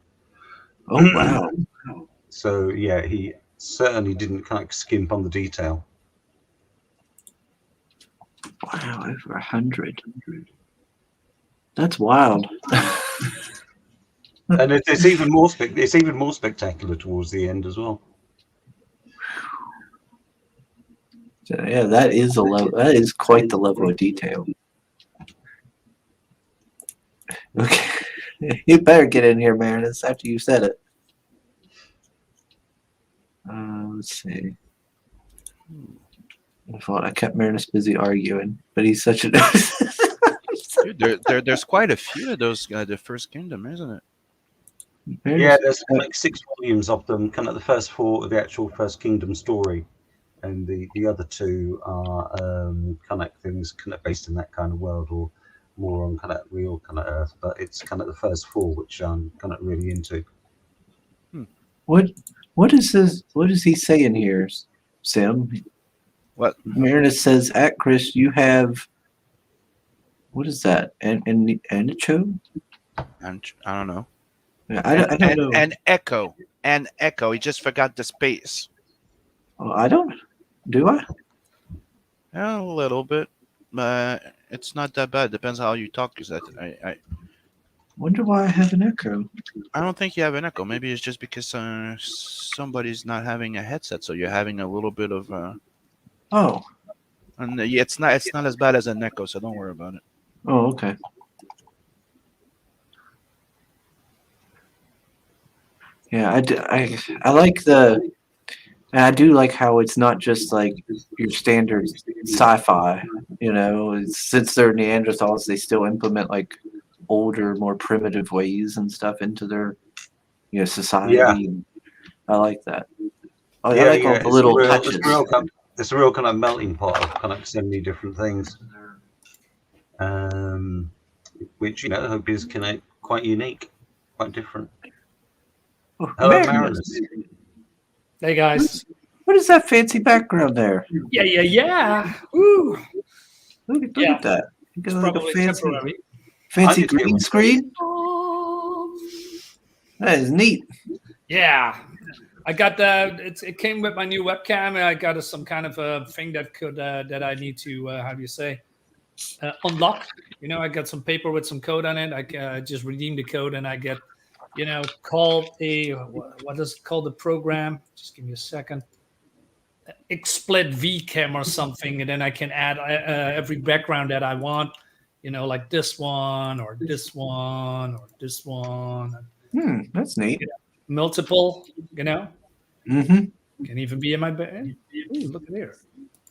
D: Oh wow.
E: So yeah, he certainly didn't kind of skimp on the detail.
D: Wow, over 100. That's wild.
E: And it's even more it's even more spectacular towards the end as well.
D: Yeah, that is a level. That is quite the level of detail. Okay, you better get in here, Marinus, after you said it. Let's see. I kept Marinus busy arguing, but he's such a.
C: Dude, there's quite a few of those the First Kingdom, isn't it?
E: Yeah, there's like 6 volumes of them, kind of the first 4 of the actual First Kingdom story, and the other 2 are kind of things kind of based in that kind of world, or more on kind of real kind of Earth. But it's kind of the first 4 which I'm kind of really into.
D: What is this? What is he saying here, Sim?
C: What?
D: Marinus says, "At Chris, you have what is that? Anicho?
C: And I don't know.
D: I don't know.
C: And echo. And echo. He just forgot the space.
D: Oh, I don't. Do I?
C: Yeah, a little bit. But it's not that bad. Depends how you talk. Because I
D: Wonder why I have an echo.
C: I don't think you have an echo. Maybe it's just because somebody's not having a headset, so you're having a little bit of.
D: Oh.
C: And it's not as bad as an echo, so don't worry about it.
D: Oh, okay. Yeah, I like and I do like how it's not just like your standard sci-fi. Since they're Neanderthals, they still implement like older, more primitive ways and stuff into their society.
E: Yeah.
D: I like that. I
E: Yeah,
D: like
E: yeah.
D: all the little touches.
E: It's a real kind of melting pot of kind of so many different things, which I hope is kind of quite unique, quite different.
D: Oh,
E: Hello,
D: Marinus.
E: Marinus.
F: Hey guys.
D: What is that fancy background there?
F: Yeah. Woo.
D: Look
F: Yeah.
D: at that. You got
F: It's
D: like a
F: probably
D: fancy
F: temporary.
D: green screen. That is neat.
F: Yeah. I got it came with my new webcam, and I got some kind of a thing that could that I need to how do you say unlock. I got some paper with some code on it. I just redeem the code, and I get called what is it called, the program? Just give me a second. XSplit VCam or something, and then I can add every background that I want. Like this one or this one or this one.
D: That's neat.
F: Multiple.
D: Mm-hmm.
F: Can even be in my bed. Ooh, look at here.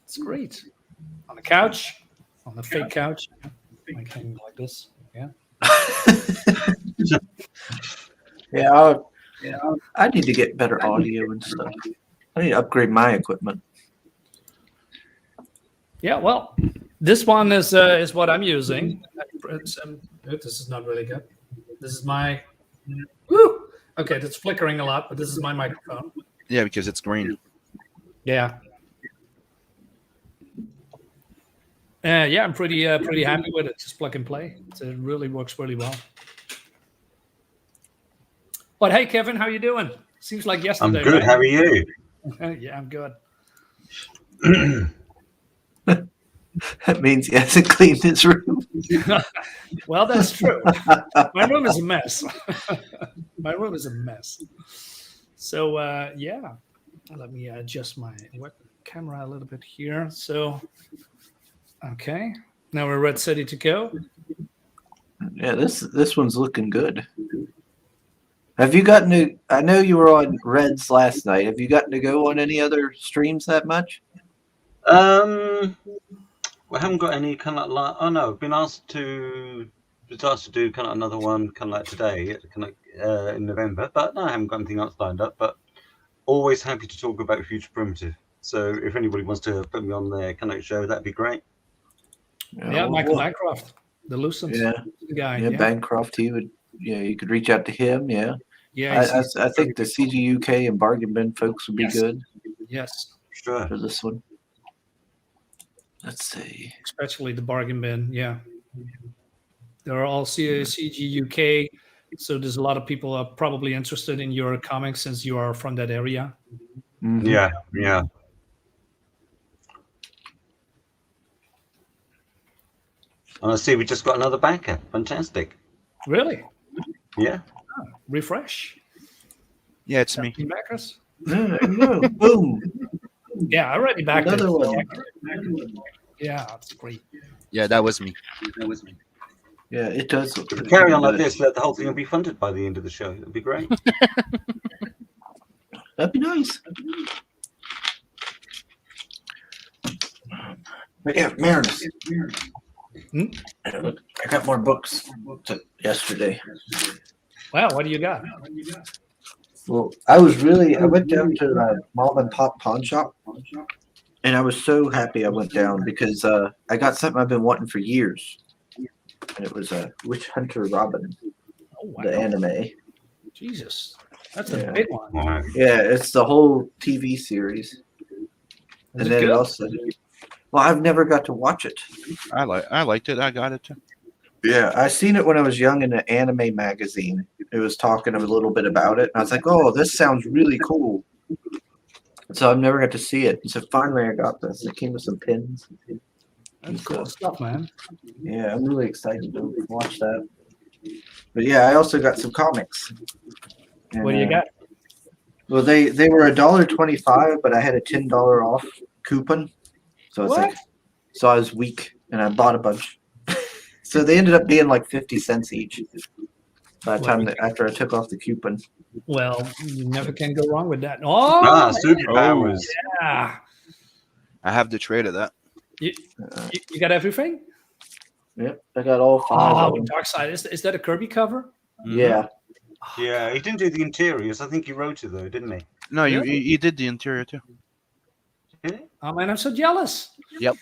F: It's great. On the couch, on the fake couch. Like hanging like this. Yeah.
D: Yeah, I need to get better audio and stuff. I need to upgrade my equipment.
F: Yeah, well, this one is what I'm using. This is not really good. This is my. Woo! Okay, that's flickering a lot, but this is my microphone.
C: Yeah, because it's green.
F: Yeah. Yeah, I'm pretty happy with it. Just plug and play. It really works really well. But hey, Kevin, how you doing? Seems like
E: I'm
F: yesterday.
E: good.
F: Right?
E: How are you?
F: Yeah, I'm good.
D: That means he hasn't cleaned his room.
F: Well, that's true. My room is a mess. My room is a mess. So yeah, let me adjust my web camera a little bit here. So okay, now we're ready to go.
D: Yeah, this one's looking good. Have you gotten to? I know you were on Reds last night. Have you gotten to go on any other streams that much?
E: We haven't got any kind of like. Oh no, I've been asked to do kind of another one, kind of like today, kind of in November. But no, I haven't got anything else lined up. But always happy to talk about Future Primitive. So if anybody wants to put me on their kind of show, that'd be great.
F: Yeah, Michael Bancroft, the Lucent guy.
D: Yeah, Bancroft. He would. Yeah, you could reach out to him. Yeah.
F: Yeah,
D: I think the CGUK and Bargain Bin folks would be good.
F: Yes,
E: sure.
D: For this one. Let's see.
F: Especially the Bargain Bin. Yeah, there are all CG UK, so there's a lot of people are probably interested in your comics since you are from that area.
D: Mm-hmm.
E: Yeah. And I see we just got another backer. Fantastic.
F: Really?
E: Yeah.
F: Oh, refresh.
C: Yeah, it's me.
F: Backers?
D: No, boom.
F: Yeah, I already backed
D: Another
F: it.
D: one.
F: Yeah, that's great.
C: Yeah, that was me.
D: Yeah, it does.
E: If we carry on like this, the whole thing will be funded by the end of the show. It'll be great.
D: That'd be nice. But yeah, Marinus. I got more books yesterday.
F: Wow, what do you got?
D: Well, I went down to the mom and pop pawn shop, and I was so happy I went down because I got something I've been wanting for years, and it was Witch Hunter Robin, the anime.
F: Jesus, that's a big one.
D: Yeah, it's the whole TV series, and then it also. Well, I've never got to watch it.
C: I liked it. I got it too.
D: Yeah, I seen it when I was young in an anime magazine. It was talking a little bit about it, and I was like, "Oh, this sounds really cool." So I've never got to see it. So finally, I got this. It came with some pins.
F: That's cool stuff, man.
D: Yeah, I'm really excited to watch that. But yeah, I also got some comics. And,
F: What do you got?
D: Well, they were $1.25, but I had a $10 off coupon. So it's like, so I was weak, and I bought a bunch. So they ended up being like 50 cents each. By the time after I took off the coupon.
F: Well, you never can go wrong with that. Oh,
E: superpowers!
F: Yeah,
C: I have the trade of that.
F: you got everything.
D: Yep, I got all 5.
F: Oh,
D: of them.
F: Dark Side. Is that a Kirby cover?
D: Yeah.
E: Yeah, he didn't do the interiors. I think he wrote it though, didn't he?
C: No, you did the interior too.
E: Did he?
F: Oh man, I'm so jealous.
C: Yep.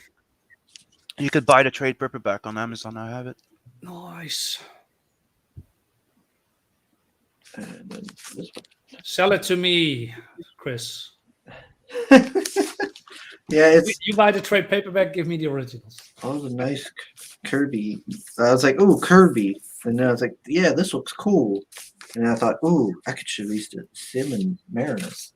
C: You could buy the trade paperback on Amazon. I have it.
F: Nice.
D: And then this
F: Sell it to me, Chris.
D: one. Yeah, it's
F: You buy the trade paperback, give me the originals.
D: all the nice Kirby. I was like, "Ooh, Kirby," and then I was like, "Yeah, this looks cool." And I thought, "Ooh, I could release the Sim and Marinus."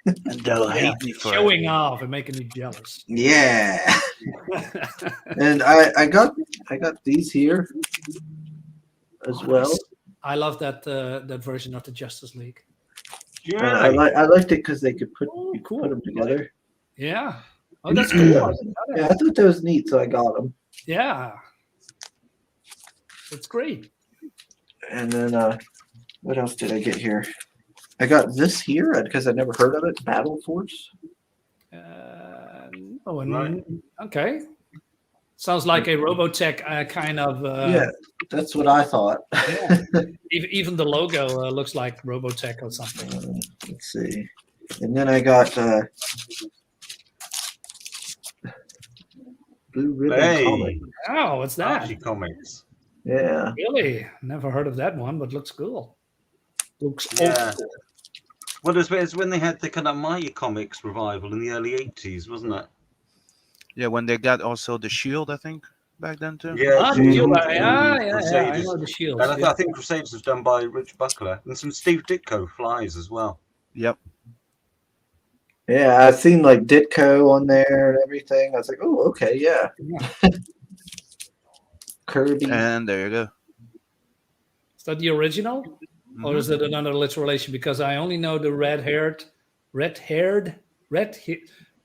C: And they'll hate me for
F: Showing off and making me jealous.
D: Yeah. And I got these here as well.
F: I love that that version of the Justice League.
E: Yeah.
D: I liked it because they could put
F: Cool.
D: them together.
F: Yeah. Oh, that's cool. I didn't know that.
D: Yeah, I thought that was neat, so I got them.
F: Yeah. That's great.
D: And then what else did I get here? I got this here because I never heard of it. Battle Force.
F: Okay. Sounds like a Robotech kind of.
D: Yeah, that's what I thought.
F: Yeah. Even the logo looks like Robotech or something.
D: Let's see. And then I got Blue Ribbon
E: Hey,
D: Comic.
F: Oh, what's that?
E: Archie comics.
D: Yeah.
F: Really? Never heard of that one, but looks cool. Looks old
E: Yeah.
F: school.
E: Well, it's when they had the kind of Maya comics revival in the early 80s, wasn't it?
C: Yeah, when they got also the Shield, I think back then too.
E: Yeah,
F: Ah, the
D: Mhm.
F: shield.
E: and
F: Yeah. I
E: Crusaders.
F: know the shields.
E: And
F: Yeah.
E: I think Crusaders was done by Rich Buckler and some Steve Ditko flies as well.
C: Yep.
D: Yeah, I've seen like Ditko on there and everything. I was like, oh, okay, yeah. Kirby.
C: And there you go.
F: Is that the original, or
C: Mhm.
F: is it another alliteration? Because I only know the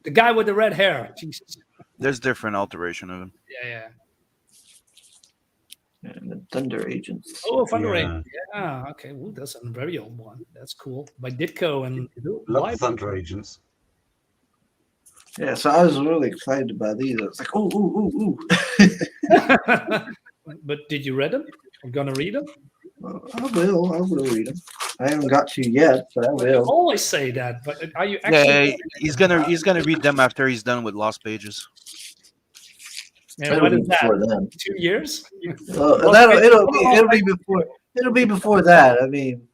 F: the guy with the red hair. Jesus.
C: There's different alteration of him.
F: Yeah.
D: And the Thunder Agents.
F: Oh, Thunder
E: Yeah.
F: Rain. Yeah. Okay. Ooh, that's a very old one. That's cool. By Ditko and
E: Love
F: why-
E: the Thunder Agents.
D: Yeah, so I was really excited by these. I was like, ooh.
F: But did you read them? I'm gonna read them.
D: I will read them. I haven't got to yet, but I
F: You
D: will.
F: always say that, but are you
C: Yeah,
F: actually?
C: he's gonna read them after he's done with Lost Pages.
F: Yeah,
D: It'll
F: what
D: be
F: is that?
D: before then.
F: 2 years?
D: It'll be before that. I mean,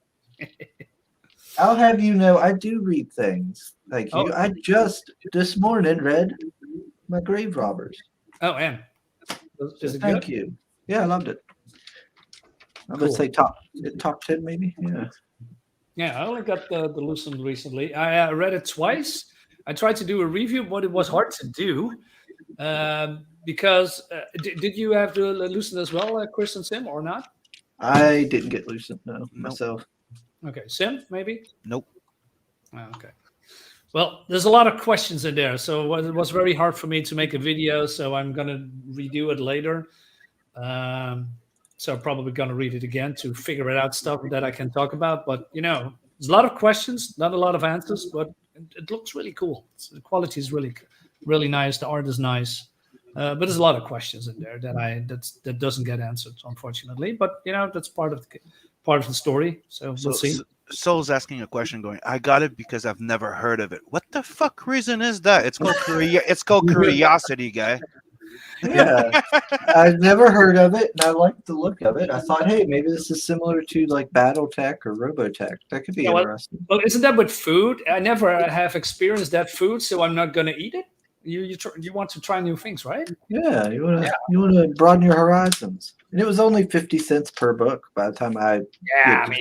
D: I'll have you know, I do read things. Like you, I just this morning read my Grave Robbers.
F: Oh, and is it
D: Thank
F: good?
D: you. Yeah, I loved it. I would
F: Cool.
D: say top 10 maybe. Yeah.
F: Yeah, I only got the Lucent recently. I read it twice. I tried to do a review, but it was hard to do because did you have the Lucent as well, Chris and Sim, or not?
D: I didn't get Lucent, no, myself.
F: Okay, Sim, maybe?
C: Nope.
F: Oh, okay. Well, there's a lot of questions in there, so it was very hard for me to make a video, so I'm going to redo it later. So I'm probably going to read it again to figure it out stuff that I can talk about. But, there's a lot of questions, not a lot of answers, but it looks really cool. The quality is really, really nice. The art is nice. But there's a lot of questions in there that doesn't get answered, unfortunately. But, that's part of the story. So we'll see.
C: Soul's asking a question going, I got it because I've never heard of it. What the fuck reason is that? It's called curiosity, guy.
D: Yeah. I've never heard of it, and I liked the look of it. I thought, hey, maybe this is similar to like BattleTech or Robotech. That could be interesting.
F: Well, isn't that with food? I never have experienced that food, so I'm not going to eat it. You want to try new things, right?
D: Yeah, you want to broaden your horizons. And it was only 50 cents per book. By the time I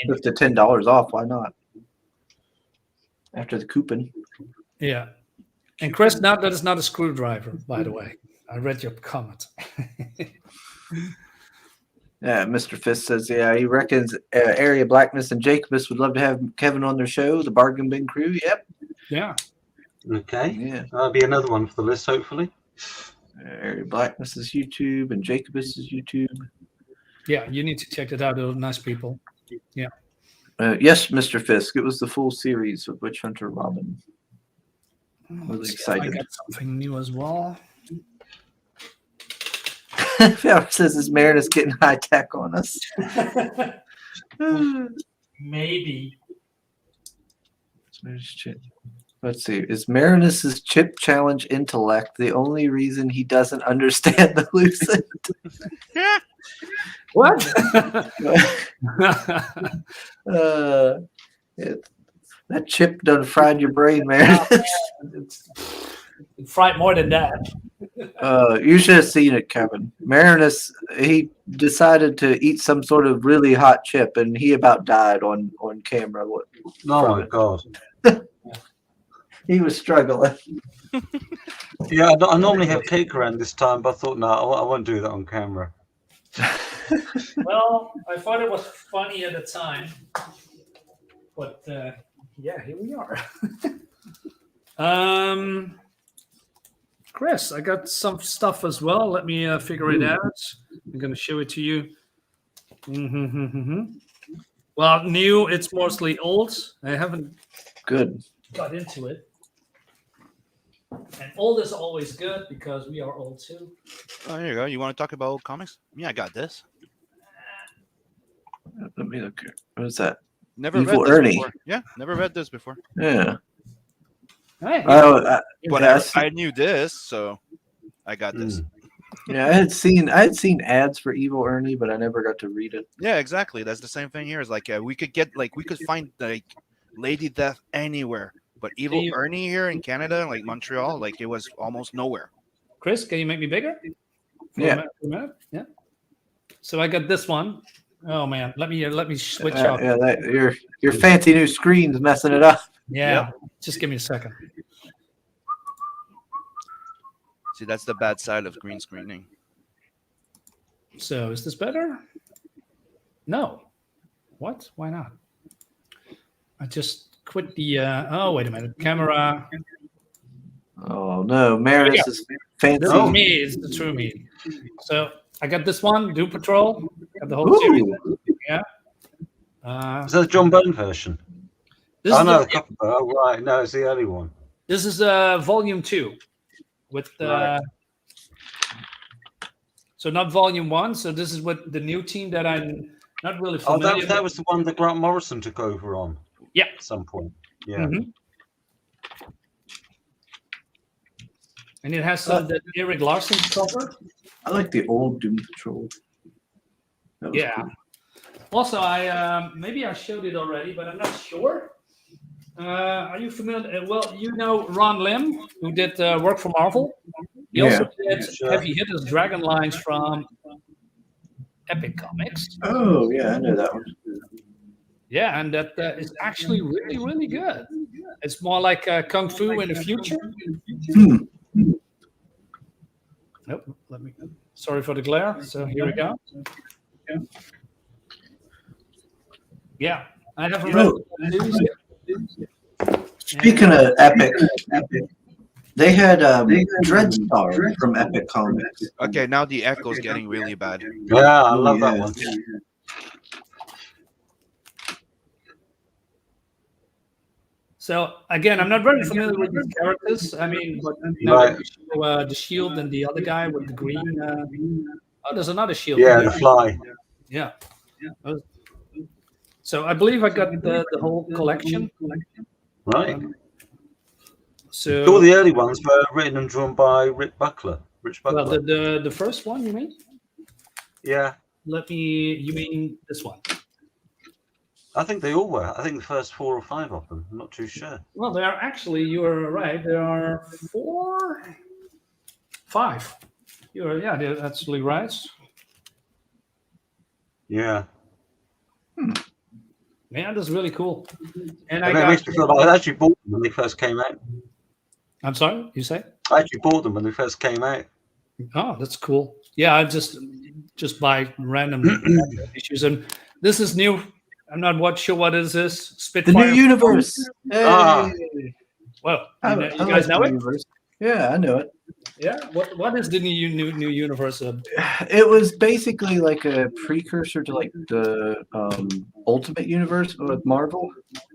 D: took the $10 off, why not? After the coupon.
F: Yeah. And Chris, now that is not a screwdriver, by the way. I read your comment.
D: Yeah, Mr. Fist says, he reckons Area Blackness and Jacobus would love to have Kevin on their show, the Bargain Bin Crew. Yep.
F: Yeah.
E: Okay.
D: Yeah.
E: That'll be another one for the list, hopefully.
D: Area Blackness is YouTube and Jacobus is YouTube.
F: Yeah, you need to check it out. They're nice people. Yeah.
D: Yes, Mr. Fisk. It was the full series of Witch Hunter Robin. Really excited.
F: I got something new as well.
D: Fowler says his Marinus getting high tech on us.
F: Maybe.
D: Let's see. Is Marinus's chip challenge intellect the only reason he doesn't understand the Lucid?
F: What?
D: That chip done fried your brain, Marinus.
F: It's fried more than that.
D: You should have seen it, Kevin. Marinus, he decided to eat some sort of really hot chip, and he about died on camera.
E: Oh my god!
D: He was struggling.
E: Yeah, I normally have cake around this time, but I thought, no, I won't do that on camera.
F: Well, I thought it was funny at the time, but yeah, here we are. Chris, I got some stuff as well. Let me figure it out. I'm going to show it to you. Well, new, it's mostly old. I haven't got into it. And old is always good because we are old too.
C: Oh, here you go. You want to talk about old comics? Yeah, I got this.
D: Let me look here. What is that?
C: Never
D: Evil
C: read this
D: Ernie.
C: before. Yeah, never read this before.
D: Yeah.
F: Hey,
D: Oh,
C: But
D: yes.
C: I knew this, so I got this.
D: Yeah, I had seen ads for Evil Ernie, but I never got to read it.
C: Yeah, exactly. That's the same thing here. Is like we could find like Lady Death anywhere, but Evil
F: you-
C: Ernie here in Canada, like Montreal, like it was almost nowhere.
F: Chris, can you make me bigger?
D: Yeah.
F: For a minute? Yeah. So I got this one. Oh man, let me switch
D: Yeah,
F: up.
D: your fancy new screen's messing it up.
F: Yeah, just give me a second.
C: See, that's the bad side of green screening.
F: So is this better? No. What? Why not? I just quit the. Oh wait a minute, camera.
D: Oh no, Maris is fancy.
F: This is me. It's the true me. So I got this one, Doom Patrol. Got the whole series.
D: Ooh.
F: Yeah.
E: Is that the John Byrne version?
F: This
E: Oh
F: is
E: no,
F: the-
E: the copper. Oh right, no, it's the early one.
F: This is volume 2 with
E: Right.
F: so not volume 1. So this is what the new team that I'm not really
E: Oh,
F: familiar
E: that
F: with.
E: was the one that Grant Morrison took over on.
F: Yeah.
E: At some point. Yeah.
F: Mhm. And it has some that Eric Larson cover.
D: I like the old Doom Patrol. That was
F: Yeah.
D: cool.
F: Also, I maybe I showed it already, but I'm not sure. Are you familiar? Well, you know Ron Lim, who did work for Marvel. He also did
E: Sure.
F: Heavy Hitters Dragon Lines from Epic Comics.
D: Oh yeah, I know that one.
F: Yeah, and that is actually really, really good. It's more like Kung Fu in the future.
D: Hmm.
F: Nope. Let me. Sorry for the glare. So here we go. Yeah, I haven't read the news yet.
D: Speaking of Epic, they had Dreadstar from Epic Comics.
C: Okay, now the echo's getting really bad.
E: Yeah, I love that
D: yeah.
E: one.
F: So again, I'm not very familiar with these characters. I mean, but now
E: Right.
F: that you show, the Shield and the other guy with the green. Oh, there's another Shield.
E: Yeah,
F: in
E: the
F: there.
E: Fly.
F: Yeah. So I believe I got the whole collection.
E: Right.
F: So
E: All the early ones were written and drawn by Rick Buckler. Rich Buckler.
F: well, the first one you mean?
E: Yeah,
F: You mean this one?
E: I think they all were. I think the first 4 or 5 of them. I'm not too sure.
F: Well, there are actually, you are right. There are 5. Yeah, they're actually right.
E: Yeah.
F: Yeah, that's really cool. And
E: I
F: I
E: mean, it makes me feel like I actually bought them when they first came out.
F: I'm sorry, you say?
E: I actually bought them when they first came out.
F: Oh, that's cool. Yeah, I just buy random issues, and this is new. I'm not sure what is this
D: The
F: Spitfire.
D: new universe. Hey.
E: Ah.
F: Well,
D: I
F: you
D: like
F: guys
D: the
F: know it?
D: universe. Yeah, I know it.
F: Yeah. What is the new universe?
D: It was basically like a precursor to like the Ultimate Universe with Marvel.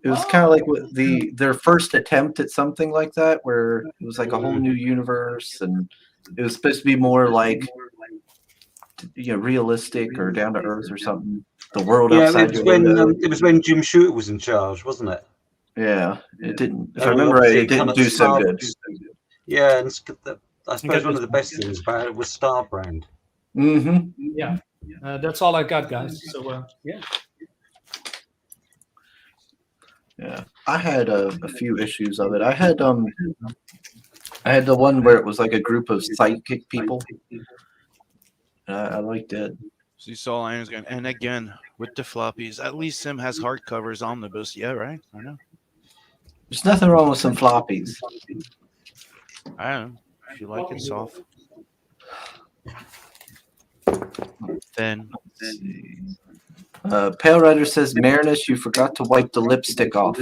D: It was kind of like what their first attempt at something like that, where it was like a whole new universe, and it was supposed to be more like realistic or down to earth or something. The world
E: Yeah,
D: outside your window.
E: it was when Jim Shooter was in charge, wasn't it?
D: Yeah, it didn't. If I
E: And
D: remember right,
E: obviously
D: it didn't
E: kind of
D: do so
E: Star-
D: good.
E: Yeah, and I suppose one of the best things about it was Star Brand.
D: Mm-hmm.
F: Yeah. That's all I got, guys. So yeah.
D: Yeah, I had a few issues of it. I had the one where it was like a group of psychic people. I liked it.
C: So you saw Lions going, and again with the floppies. At least Sim has hardcovers omnibus. Yeah, right. I know.
D: There's nothing wrong with some floppies.
C: I don't know. If you like it soft. Then
D: Pale Rider says, Marinus, you forgot to wipe the lipstick off.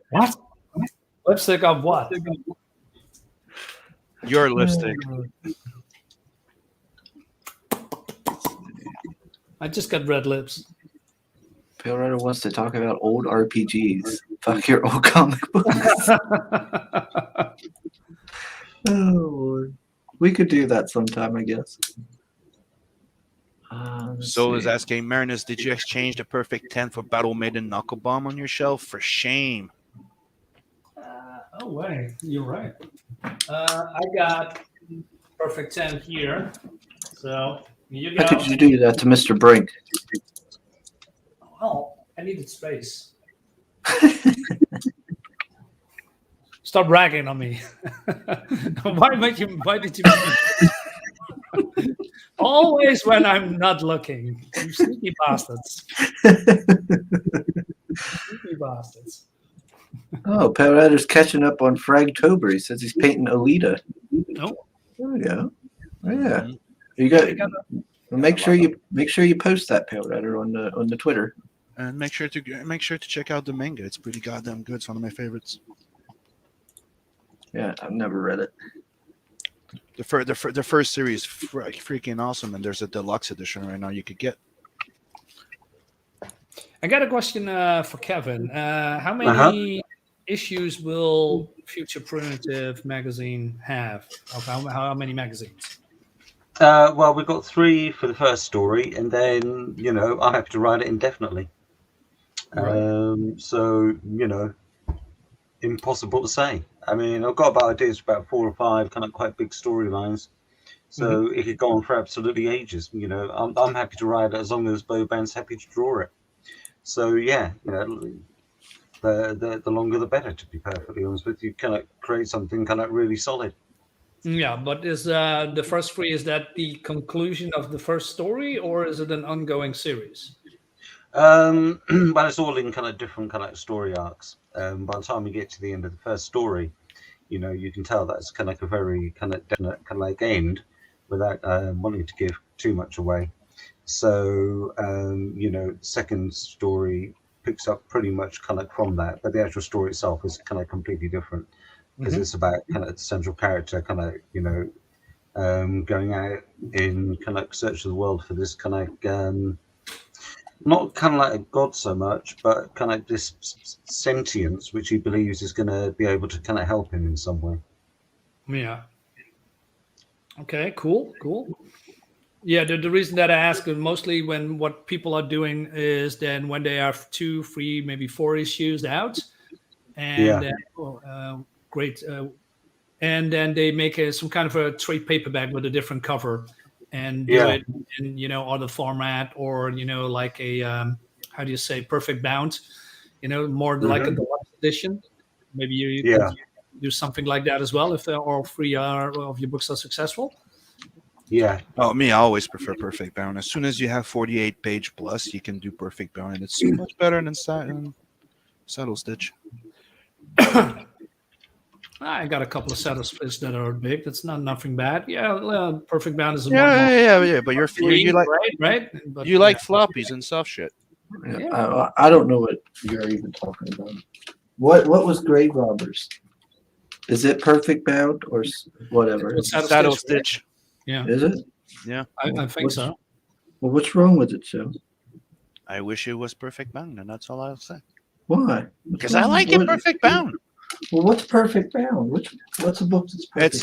F: What? Lipstick of what?
C: your lipstick.
F: I just got red lips.
D: Pale Rider wants to talk about old RPGs. Fuck your old comic books. Oh, Lord. We could do that sometime, I guess.
C: Soul is asking, Marinus, did you exchange the Perfect 10 for Battle Maiden Knuckle Bomb on your shelf? For shame.
F: Oh, wait, you're right. I got perfect 10 here. So here you
D: How
F: go.
D: could you do that to Mr. Brink?
F: Oh, I needed space. Stop ragging on me. Why did you make me always when I'm not looking? You sneaky bastards. Sneaky bastards.
D: Oh, Pale Rider's catching up on Fragtober. He says he's painting Alita.
F: Oh,
D: There we go. Oh, yeah.
C: Mhm.
D: You got.
F: I got
D: Make sure you post that, Pale Rider, on the Twitter.
C: And make sure to check out the manga. It's pretty goddamn good. It's one of my favorites.
D: Yeah, I've never read it.
C: The first series freaking awesome, and there's a deluxe edition right now you could get.
F: I got a question for Kevin. How many issues will Future Primitive magazine have? Of how many magazines?
E: Well, we've got 3 for the first story, and then I have to write it indefinitely.
F: Right.
E: So impossible to say. I mean, I've got about ideas for about 4 or 5 kind of quite big storylines. So it could go on for absolutely ages. I'm happy to write it as long as Boban's happy to draw it. So yeah, the longer the better. To be perfectly honest with you, kind of create something kind of really solid.
F: Yeah, but is the first 3, is that the conclusion of the first story, or is it an ongoing series?
E: Well, it's all in kind of different kind of story arcs. By the time we get to the end of the first story, you can tell that's kind of like a very kind of definite kind of like end, without wanting to give too much away. So second story picks up pretty much kind of from that, but the actual story itself is kind of completely different because it's about kind of the central character kind of going out in kind of search of the world for this kind of not kind of like a god so much, but kind of this sentience which he believes is going to be able to kind of help him in some way.
F: Yeah. Okay, cool. Yeah, the reason that I ask is mostly when what people are doing is then when they have 2, 3, maybe 4 issues out, and great, and then they make some kind of a trade paperback with a different cover, and do it in other format, or like a how do you say, perfect bound, more like a deluxe edition. Maybe you could do something like that as well if all 3 of your books are successful.
E: Yeah.
C: Oh, me, I always prefer perfect bound. As soon as you have 48 page plus, you can do perfect bound, and it's so much better than saddle stitch.
F: I got a couple of saddle splits that are big. That's nothing bad. Yeah, perfect bound is a
C: Yeah. But you like
F: right? But,
C: you like floppies and soft shit.
D: Yeah. I don't know what you're even talking about. What was Grave Robbers? Is it perfect bound or whatever?
C: Saddle stitch.
F: Right? Yeah.
D: Is it?
C: Yeah.
F: I think so.
D: Well, what's wrong with it, Joe?
C: I wish it was perfect bound, and that's all I'll say.
D: Why?
C: Because I like it perfect bound.
D: Well, what's perfect bound? What's a book that's perfect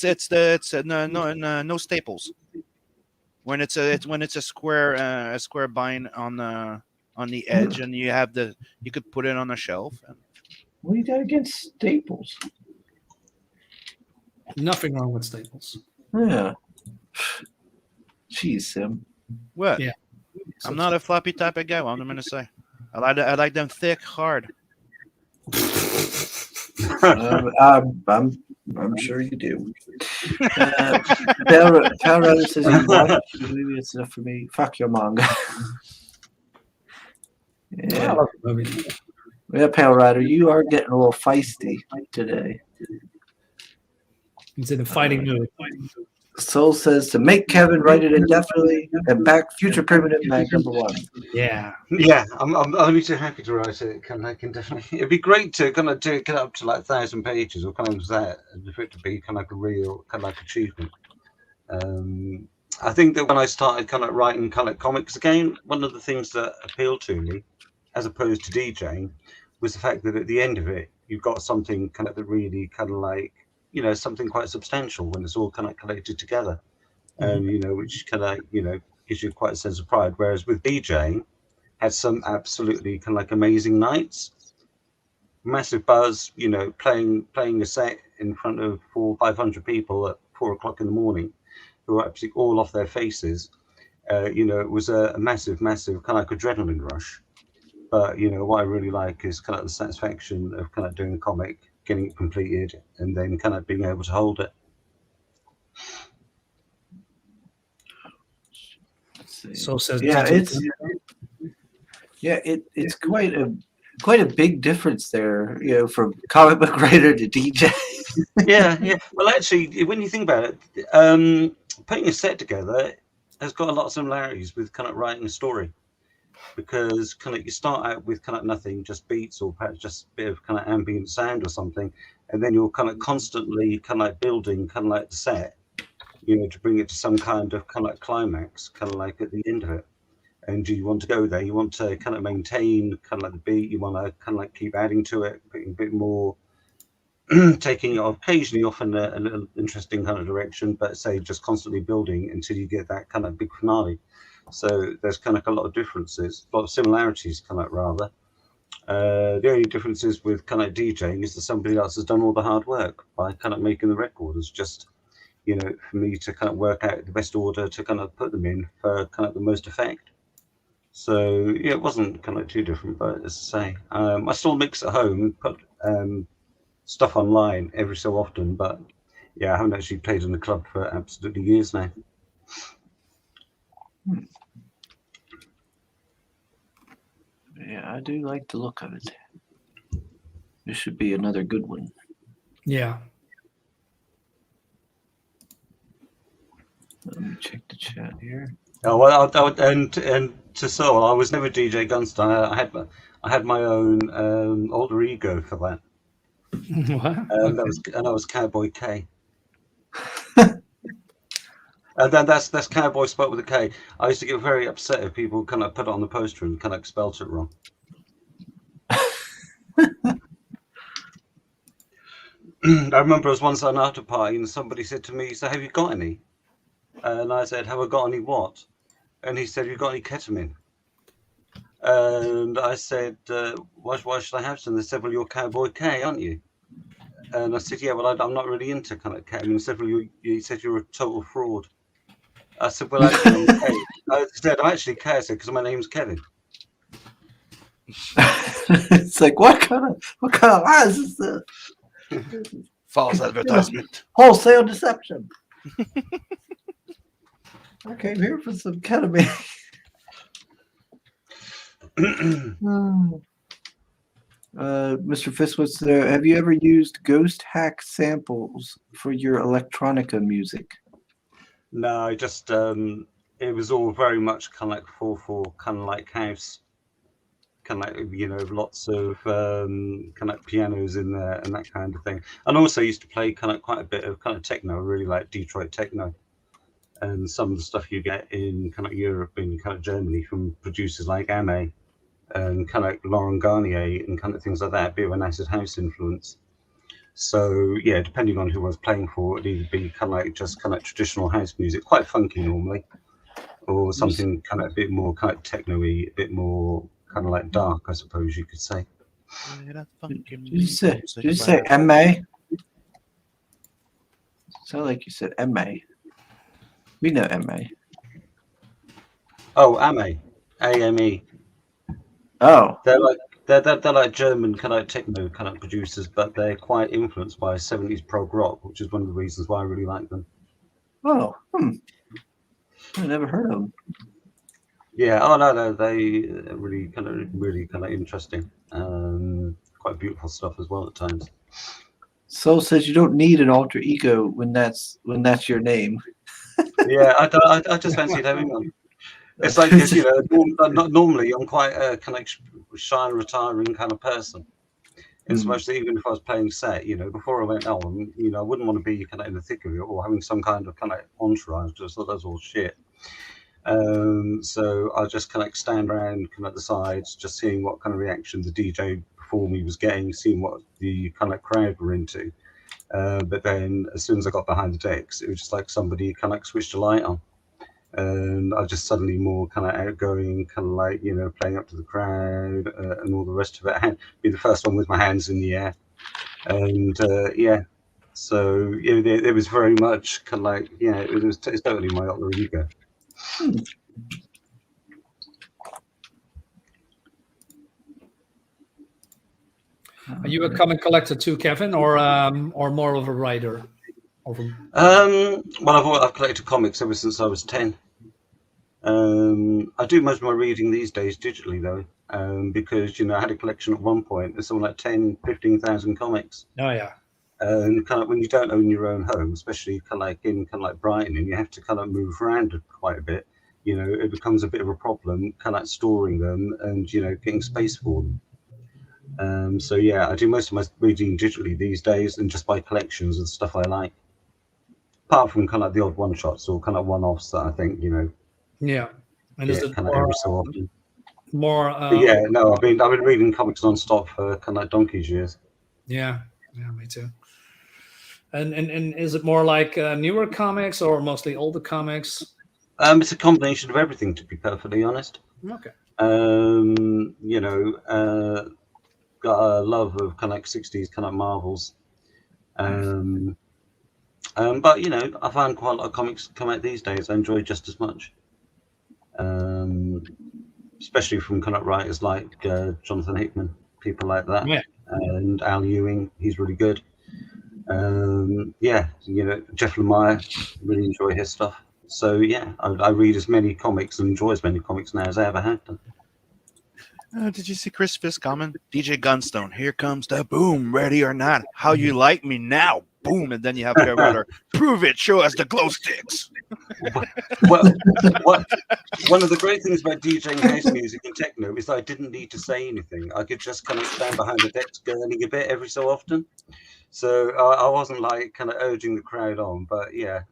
C: It's no staples. When it's a square bind on the edge, and you could put it on a shelf.
D: What do you got against staples?
F: Nothing wrong with staples.
D: Yeah. Jeez, Sim.
C: What?
F: Yeah.
C: I'm not a floppy type of guy. What am I gonna say? I like them thick, hard.
D: I'm sure you do. Pale Rider says he watched the movie. It's enough for me. Fuck your manga.
F: I love the movie.
D: Yeah, Pale Rider, you are getting a little feisty today.
F: He's in a fighting mood.
D: Soul says to make Kevin write it indefinitely and back Future Primitive Mag #1.
F: Yeah.
E: Yeah, I'm only too happy to write it. I can definitely. It'd be great to kind of get up to like 1,000 pages or kind of that, for it to be kind of like a real kind of like achievement. I think that when I started kind of writing kind of comics again, one of the things that appealed to me, as opposed to DJing, was the fact that at the end of it, you've got something kind of that really kind of like, something quite substantial when it's all kind of collected together, and which kind of gives you quite a sense of pride. Whereas with DJing, had some absolutely kind of like amazing nights, massive buzz, you know, playing a set in front of 400-500 people at 4 o'clock in the morning, who were absolutely all off their faces. You know, it was a massive kind of like adrenaline rush. But you know, what I really like is kind of the satisfaction of kind of doing a comic, getting it completed, and then kind of being able to hold it.
D: Let's see.
F: So says
D: Yeah,
F: DJ.
D: it's quite a big difference there, you know, from comic book writer to DJ.
E: Yeah. Well, actually, when you think about it, putting a set together has got a lot of similarities with kind of writing a story, because kind of you start out with kind of nothing, just beats or perhaps just a bit of kind of ambient sound or something, and then you're kind of constantly kind of like building kind of like the set, you know, to bring it to some kind of climax, kind of like at the end of it. And you want to go there, you want to kind of maintain kind of like the beat, you want to kind of like keep adding to it, putting a bit more, taking it occasionally off in a little interesting kind of direction, but say just constantly building until you get that kind of big finale. So there's kind of a lot of differences, a lot of similarities, kind of rather. The only differences with kind of DJing is that somebody else has done all the hard work by kind of making the record. It's just, you know, for me to kind of work out the best order to kind of put them in for kind of the most effect. So yeah, it wasn't kind of too different, but as I say, I still mix at home, put stuff online every so often, but yeah, I haven't actually played in the club for absolutely years now.
D: Yeah, I do like the look of it. This should be another good one.
F: Yeah.
D: Let me check the chat here.
E: Oh well, and to so I was never DJ Gunstone. I had my own alter ego for that.
F: What?
E: And that was Cowboy K. And then that's Cowboy spelled with a K. I used to get very upset if people kind of put it on the poster and kind of spelt it wrong. I remember I was once at an after party and somebody said to me, "So have you got any?" And I said, "Have I got any what?" And he said, "Have you got any ketamine?" And I said, why should I have some? They said, "Well, you're Cowboy K, aren't you?" And I said, "Yeah, well, I'm not really into kind of ketamine." He said, "Well, you said you're a total fraud." I said, "Well, actually, I'm K." I said, "I'm actually K," I said, "because my name's Kevin."
D: It's like what kind of lies is this?
C: False advertisement.
D: Wholesale deception. I came here for some ketamine. Mr. Fistwitz, have you ever used ghost hack samples for your electronica music?
E: No, I just it was all very much kind of like 4/4 kind of like house, kind of like, you know, lots of kind of like pianos in there and that kind of thing. And also used to play kind of quite a bit of kind of techno. I really like Detroit techno, and some of the stuff you get in kind of Europe and kind of Germany from producers like Ame and kind of like Laurent Garnier and kind of things like that, a bit of an acid house influence. So yeah, depending on who I was playing for, it'd either be kind of like just kind of traditional house music, quite funky normally, or something kind of a bit more kind of techno-y, a bit more kind of like dark, I suppose you could say.
D: Did you say M.A.? Sound like you said M.A. We know M.A.
E: Oh, Ame, AME.
D: Oh.
E: They're like German kind of techno kind of producers, but they're quite influenced by 70s prog rock, which is one of the reasons why I really like them.
D: Oh. I never heard of them.
E: Yeah. Oh no, they really kind of interesting. Quite beautiful stuff as well at times.
D: Soul says you don't need an alter ego when that's your name.
E: Yeah, I just fancied having one. It's like, cause, you know, not normally I'm quite a kind of shy, retiring kind of person. In so much that even if I was playing set, you know, before I went on, you know, I wouldn't want to be kind of in the thick of it or having some kind of entourage. Just thought that's all shit. So I just kind of stand around kind of the sides, just seeing what kind of reaction the DJ before me was getting, seeing what the kind of crowd were into. But then as soon as I got behind the decks, it was just like somebody kind of switched a light on. and I just suddenly more kind of outgoing, kind of like playing up to the crowd and all the rest of it. And be the first one with my hands in the air, and yeah. So there was very much kind of like it's totally my alter ego.
F: Are you a comic collector too, Kevin, or more of a writer?
E: Well, I've collected comics ever since I was 10. I do most of my reading these days digitally though, because I had a collection at one point. There's something like 10,000-15,000 comics.
F: Oh yeah.
E: And kind of when you don't own your own home, especially kind of like Brighton, and you have to kind of move around quite a bit, it becomes a bit of a problem, kind of like storing them and getting space for them. So yeah, I do most of my reading digitally these days, and just buy collections of stuff I like. Apart from kind of like the odd one shots or kind of one offs that I think
F: Yeah, and is it
E: kind of every so often.
F: More?
E: Yeah, no, I've been reading comics non-stop for kind of like donkey's years.
F: Yeah, me too. And is it more like newer comics or mostly older comics?
E: It's a combination of everything, to be perfectly honest.
F: Okay.
E: Got a love of kind of like 60s kind of Marvels. But I find quite a lot of comics come out these days I enjoy just as much. Especially from kind of writers like Jonathan Hickman, people like that.
F: Yeah.
E: And Al Ewing, he's really good. Jeff Lemire, really enjoy his stuff. So yeah, I read as many comics and enjoy as many comics now as I ever had done.
C: Did you see Chris Fisk comment? DJ Gunstone, here comes the boom, ready or not. How you like me now? Boom, and then you have Fair Weather. Prove it, show us the glow sticks.
E: Well, one of the great things about DJing house music and techno is that I didn't need to say anything. I could just kind of stand behind the decks gurning a bit every so often. So I wasn't like kind of urging the crowd on, but yeah,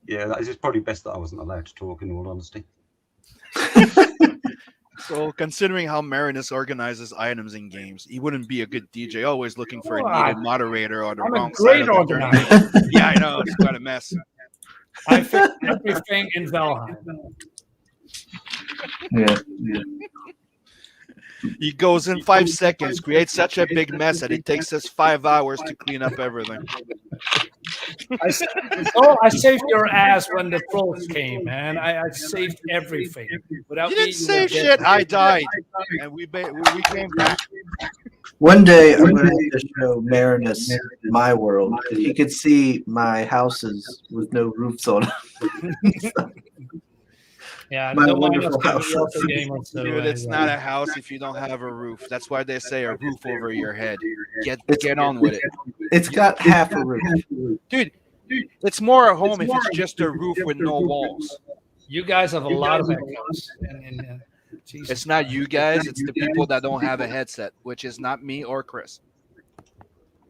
E: it's probably best that I wasn't allowed to talk, in all honesty.
C: So, considering how Marinus organizes items in games, he wouldn't be a good DJ. Always looking for a needed moderator on the wrong side of the
F: organizer.
C: Yeah, I know, it's quite a mess.
F: I fix everything in Valheim.
D: Yeah.
C: He goes in 5 seconds, creates such a big mess that it takes us 5 hours to clean up everything.
F: I saved your ass when the trolls came, man. I saved everything. Without
C: You didn't save shit. I died, and we came back.
D: One day I'm going to show Marinus my world. He could see my houses with no roofs on them.
F: Yeah,
D: My
F: don't mind us
D: wonderful house.
F: gamers. So,
C: Dude, it's not a house if you don't have a roof. That's why they say a roof over your head. Get on with it.
D: It's got half a roof.
C: Dude, it's more a home if it's just a roof with no walls.
F: You guys have a lot of echoes. Jesus.
C: It's not you guys, it's the people that don't have a headset, which is not me or Chris.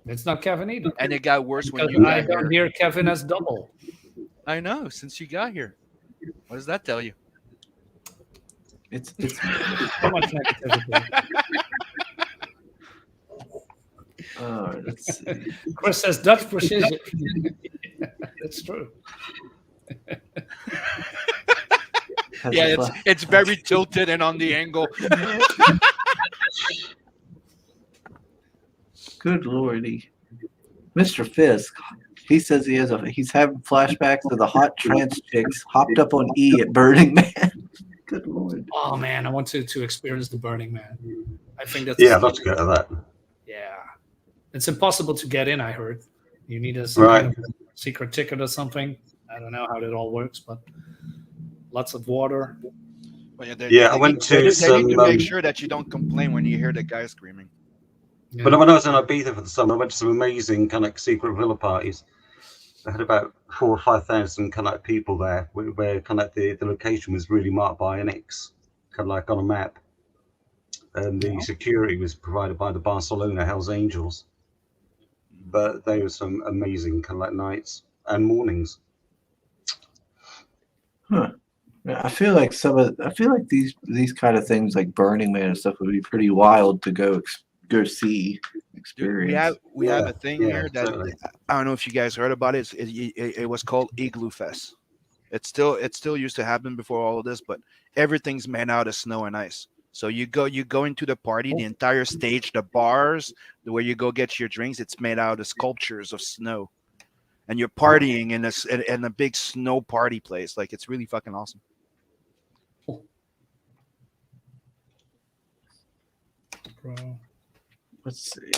F: It's not Kevin either.
C: And it got worse when
F: Because
C: you
F: I
C: got
F: don't
C: here.
F: hear Kevin as double.
C: I know, since you got here. What does that tell you?
D: It's
F: So much negativity.
D: let's see.
F: Chris says Dutch precision. That's true.
C: Yeah, it's very tilted and on the angle.
D: Good lordy. Mr. Fisk, he says he's having flashbacks to the hot trans chicks hopped up on E at Burning Man. Good lord.
F: Oh man, I want to experience the Burning Man. I think that's
E: Yeah, I'd love to go to that.
F: Yeah, it's impossible to get in. I heard you need a
E: Right.
F: kind of secret ticket or something. I don't know how that all works, but lots of water.
C: Well,
E: I went to
C: they need
E: some,
C: to make sure that you don't complain when you hear the guy screaming.
F: Yeah.
E: But when I was in Ibiza for the summer, I went to some amazing kind of like secret villa parties. I had about 4,000 or 5,000 kind of like people there, where kind of like the location was really marked by an X, kind of like on a map. And the security was provided by the Barcelona Hells Angels. But they were some amazing kind of like nights and mornings.
D: Huh. Yeah, I feel like these kind of things like Burning Man and stuff would be pretty wild to go see, experience.
C: We have a thing
E: Yeah,
C: here that
E: certainly.
C: I don't know if you guys heard about it. It was called Igloo Fest. It still used to happen before all of this, but everything's made out of snow and ice. So you go into the party, the entire stage, the bars, the where you go get your drinks, it's made out of sculptures of snow, and you're partying in a big snow party place. Like it's really fucking awesome.
F: Bro.
D: Let's see.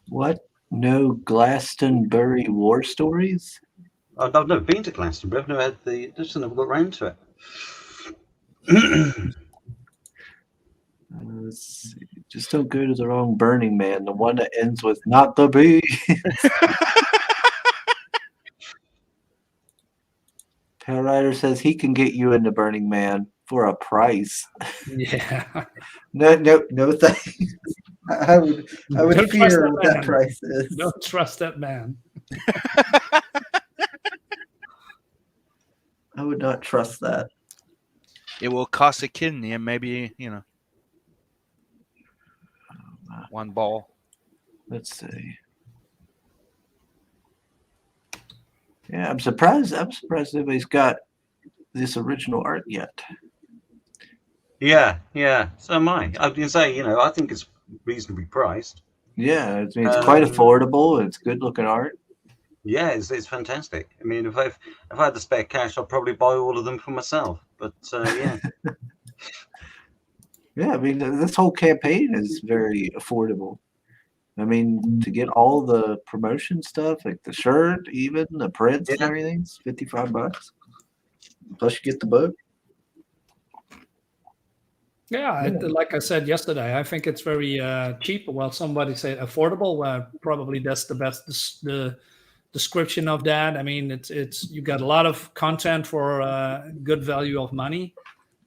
D: What? No Glastonbury war stories?
E: I've never been to Glastonbury. I've never had just never got round to it.
D: Let's see. Just don't go to the wrong Burning Man. The one that ends with "not the bee." Pale Rider says he can get you into Burning Man for a price.
F: Yeah.
D: No thanks. I would
F: Don't trust
D: fear
F: that
D: what that
F: man.
D: price is.
F: Don't trust that man.
D: I would not trust that.
C: It will cost a kidney and maybe one ball.
D: Let's see. Yeah, I'm surprised. I'm surprised nobody's got this original art yet.
E: Yeah. So am I. I can say, I think it's reasonably priced.
D: Yeah, I mean, it's quite affordable. It's good looking art.
E: Yeah, it's fantastic. I mean, if I had the spare cash, I'd probably buy all of them for myself. But yeah.
D: Yeah, I mean, this whole campaign is very affordable. I mean, to get all the promotion stuff, like the shirt, even the prints and everything, it's $55. Plus, you get the book.
F: Yeah, like I said yesterday, I think it's very cheap. Well, somebody said affordable. Probably that's the best the description of that. I mean, it's you got a lot of content for good value of money.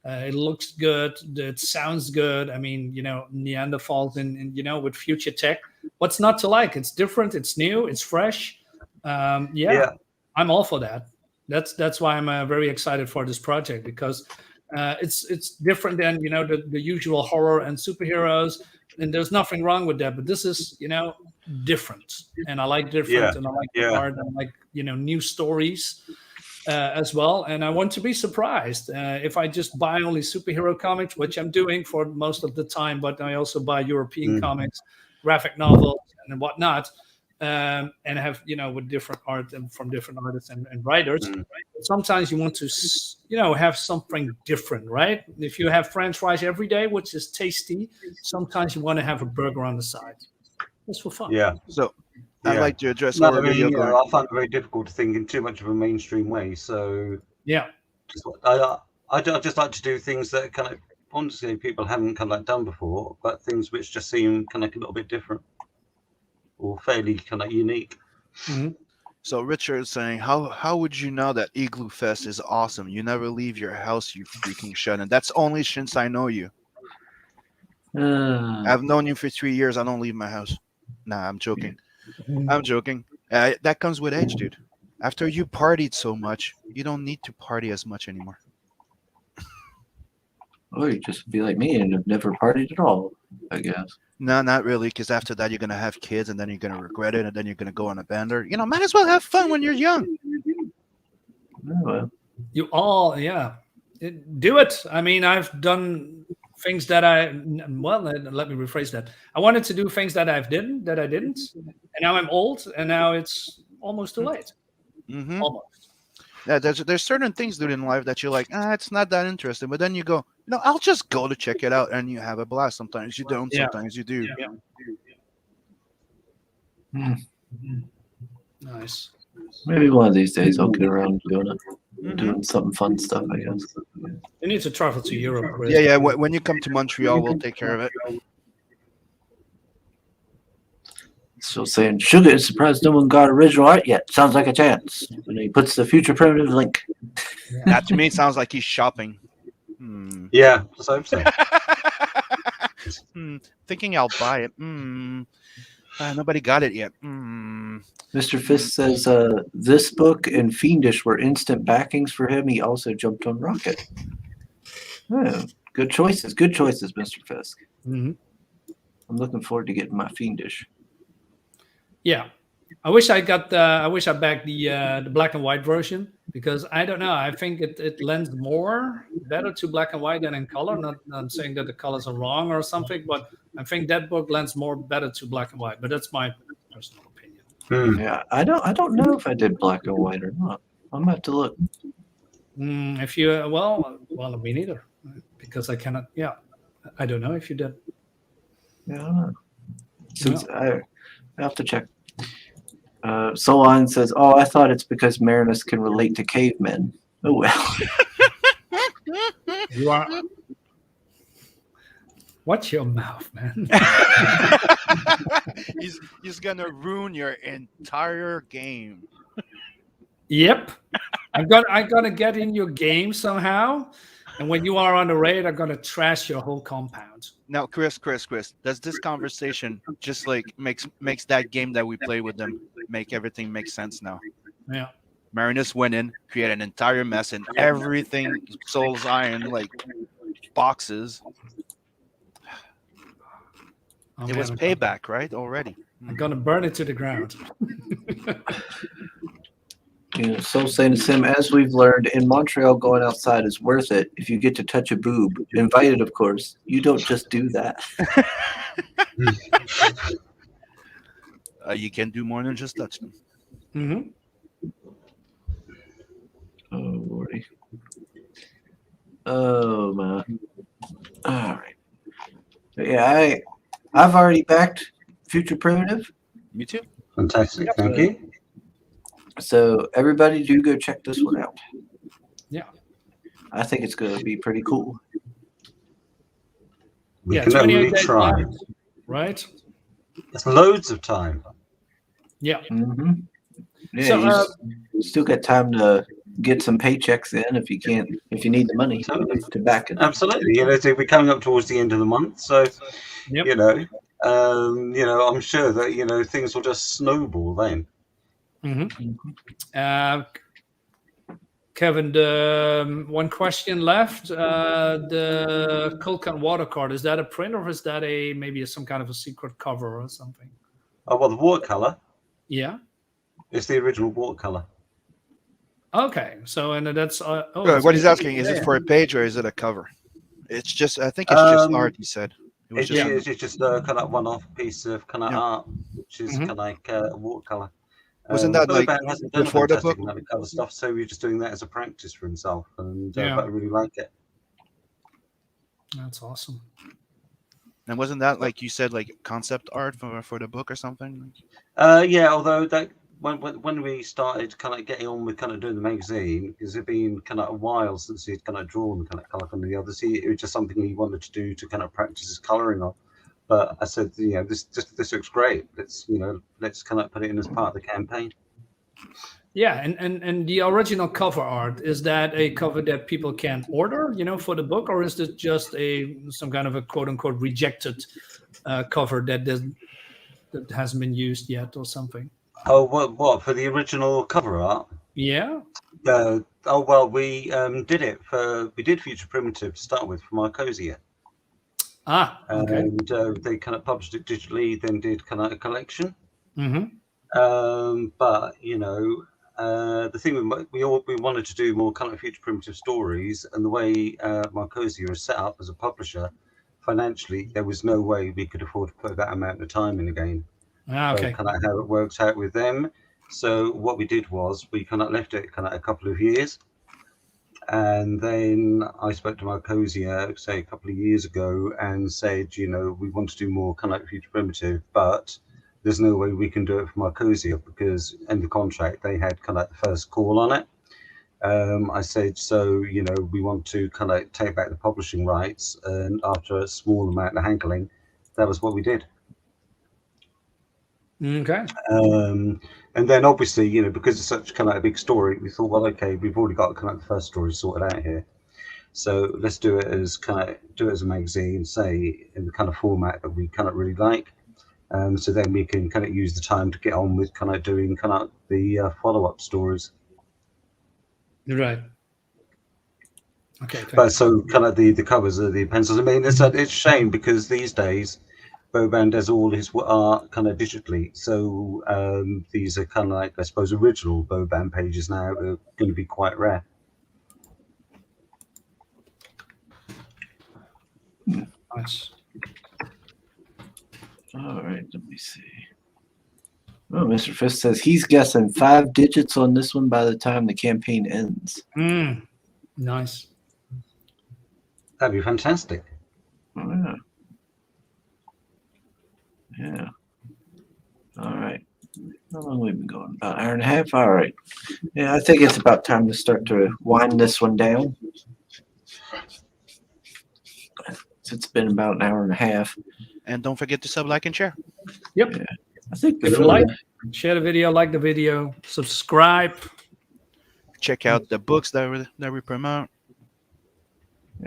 F: It looks good. It sounds good. I mean, Neanderthals and with future tech. What's not to like? It's different. It's new. It's fresh. Yeah, I'm all for that. That's why I'm very excited for this project because it's different than the usual horror and superheroes. And there's nothing wrong with that. But this is different, and I like different, and I like the art, and I like new stories. As well, and I want to be surprised if I just buy only superhero comics, which I'm doing for most of the time, but I also buy European comics, graphic novels, and whatnot, and have with different art and from different artists and writers. But sometimes you want to have something different, right? If you have French fries every day, which is tasty, sometimes you want to have a burger on the side. It's for fun.
E: Yeah.
C: So I'd like to address
E: I
C: our video.
E: I find it very difficult to think in too much of a mainstream way. So
F: yeah,
E: I just like to do things that kind of honestly people haven't kind of like done before, but things which just seem kind of a little bit different or fairly kind of unique.
F: Mm-hmm.
C: So Richard is saying, how would you know that Igloo Fest is awesome? You never leave your house, you freaking shut in. That's only since I know you. I've known you for 3 years. I don't leave my house. Nah, I'm joking. I'm joking. That comes with age, dude. After you partied so much, you don't need to party as much anymore.
D: Or you just be like me and have never partied at all, I guess.
C: No, not really, because after that, you're going to have kids, and then you're going to regret it, and then you're going to go on a bender. Might as well have fun when you're young.
D: Oh, well.
F: You all, do it. I mean, I've done things that let me rephrase that. I wanted to do things that I didn't, and now I'm old, and now it's almost too late.
C: Mm-hmm.
F: Almost.
C: Yeah, there's certain things, dude, in life that you're like, it's not that interesting, but then you go, I'll just go to check it out, and you have a blast. Sometimes you don't, sometimes you do.
F: Yeah. Nice.
D: Maybe one of these days I'll get around to doing it. Doing something fun stuff, I guess.
F: You need to travel to Europe, Chris.
C: Yeah. When you come to Montreal, we'll take care of it.
D: Still saying, Sugar is surprised no one got original art yet. Sounds like a chance. And he puts the future primitive link.
C: That to me sounds like he's shopping.
E: Yeah, so I'm saying.
C: Thinking I'll buy it. Nobody got it yet.
D: Mr. Fisk says this book and Fiendish were instant backings for him. He also jumped on Rocket. Oh, good choices, Mr. Fisk.
F: Mm-hmm.
D: I'm looking forward to getting my Fiendish.
F: Yeah, I wish I got the. I wish I backed the black and white version because I don't know. I think it lends more better to black and white than in color. Not I'm saying that the colors are wrong or something, but I think that book lends more better to black and white. But that's my personal opinion.
D: Yeah, I don't know if I did black and white or not. I'm gonna have to look.
F: If you well, me neither, because I cannot. Yeah, I don't know if you did.
D: Yeah, I don't know. Since I have to check. Solon says, "Oh, I thought it's because Marinus can relate to cavemen." Oh well.
F: You are. Watch your mouth, man.
C: he's gonna ruin your entire game.
F: Yep. I'm gonna get in your game somehow, and when you are on the raid, I'm gonna trash your whole compound.
C: Now, Chris, does this conversation just like makes that game that we play with them make everything make sense now?
F: Yeah.
C: Marinus went in, created an entire mess, and everything Soul's Iron like boxes.
F: Oh,
C: It
F: man,
C: was payback, right? Already.
F: I'm gonna burn it to the ground.
D: Soul saying to Sim, as we've learned, in Montreal, going outside is worth it if you get to touch a boob. Invited, of course. You don't just do that.
C: You can do more than just touch them.
F: Mm-hmm.
D: Oh, Lordy. Oh, man. All right. Yeah, I've already backed Future Primitive.
C: Me too.
E: Fantastic, thank you.
D: So everybody do go check this one out.
F: Yeah.
D: I think it's going to be pretty cool.
E: We
F: Yeah,
E: can
F: 28
E: only
F: days
E: try.
F: left, right?
E: There's loads of time.
F: Yeah.
D: Mm-hmm. Yeah,
F: So,
D: you still got time to get some paychecks in if you need the money to back it.
E: Absolutely. We're coming up towards the end of the month, so
F: Yep.
E: I'm sure that things will just snowball then.
F: Kevin, one question left. The Kulkan water card, is that a print or is that maybe some kind of a secret cover or something?
E: Oh well, the watercolor.
F: Yeah.
E: It's the original watercolor.
F: Okay, so and that's
C: What he's asking is it for a page or is it a cover? It's just I think it's just art. He said it was
E: It's just a kind of one-off piece of kind of art, which is kind of like a watercolor.
C: Wasn't that like
E: Band hasn't done
C: before
E: a
C: the
E: fantastic
C: book?
E: amount of color stuff, so we're just doing that as a practice for himself, and
F: Yeah.
E: but I really like it.
F: That's awesome.
C: And wasn't that like you said like concept art for the book or something?
E: Yeah, although that when we started kind of getting on with kind of doing the magazine, because it'd been kind of a while since he'd kind of drawn kind of color from the others, it was just something he wanted to do to kind of practice his coloring on. But I said, this looks great. Let's kind of put it in as part of the campaign.
F: Yeah, and the original cover art, is that a cover that people can order, for the book, or is it just some kind of a quote unquote rejected cover that hasn't been used yet or something?
E: Oh, what for the original cover art?
F: Yeah.
E: We did Future Primitive to start with for Marcosia.
F: Okay.
E: And they kind of published it digitally, then did kind of a collection.
F: Mm-hmm.
E: But the thing we wanted to do more kind of Future Primitive stories, and the way Marcosia is set up as a publisher, financially, there was no way we could afford to put that amount of time in a game.
F: Okay.
E: So kind of how it works out with them. So what we did was we kind of left it kind of a couple of years, and then I spoke to Marcosia, say a couple of years ago, and said, we want to do more kind of like Future Primitive, but there's no way we can do it for Marcosia because in the contract they had kind of like the first call on it. I said, so we want to kind of take back the publishing rights, and after a small amount of hankling, that was what we did.
F: Okay.
E: And then obviously, because it's such kind of a big story, we thought, well, okay, we've already got kind of the first story sorted out here, so let's do it as a magazine, say in the kind of format that we kind of really like. So then we can kind of use the time to get on with kind of doing kind of the follow-up stories.
F: Right. Okay.
E: But so kind of the covers of the pencils. I mean, it's a shame because these days, Boban does all his art kind of digitally. So these are kind of like, I suppose, original Boban pages now are going to be quite rare.
F: Nice.
D: All right, let me see. Oh, Mr. Fisk says he's guessing 5 digits on this one by the time the campaign ends.
F: Nice.
E: That'd be fantastic.
D: Oh, yeah. Yeah. All right. How long have we been going? About an hour and a half? All right. Yeah, I think it's about time to start to wind this one down. It's been about an hour and a half.
C: And don't forget to sub, like, and share.
F: Yep.
D: Yeah. I think
F: Give it a
D: before
F: like, share the video, like the video, subscribe.
C: Check out the books that we promote.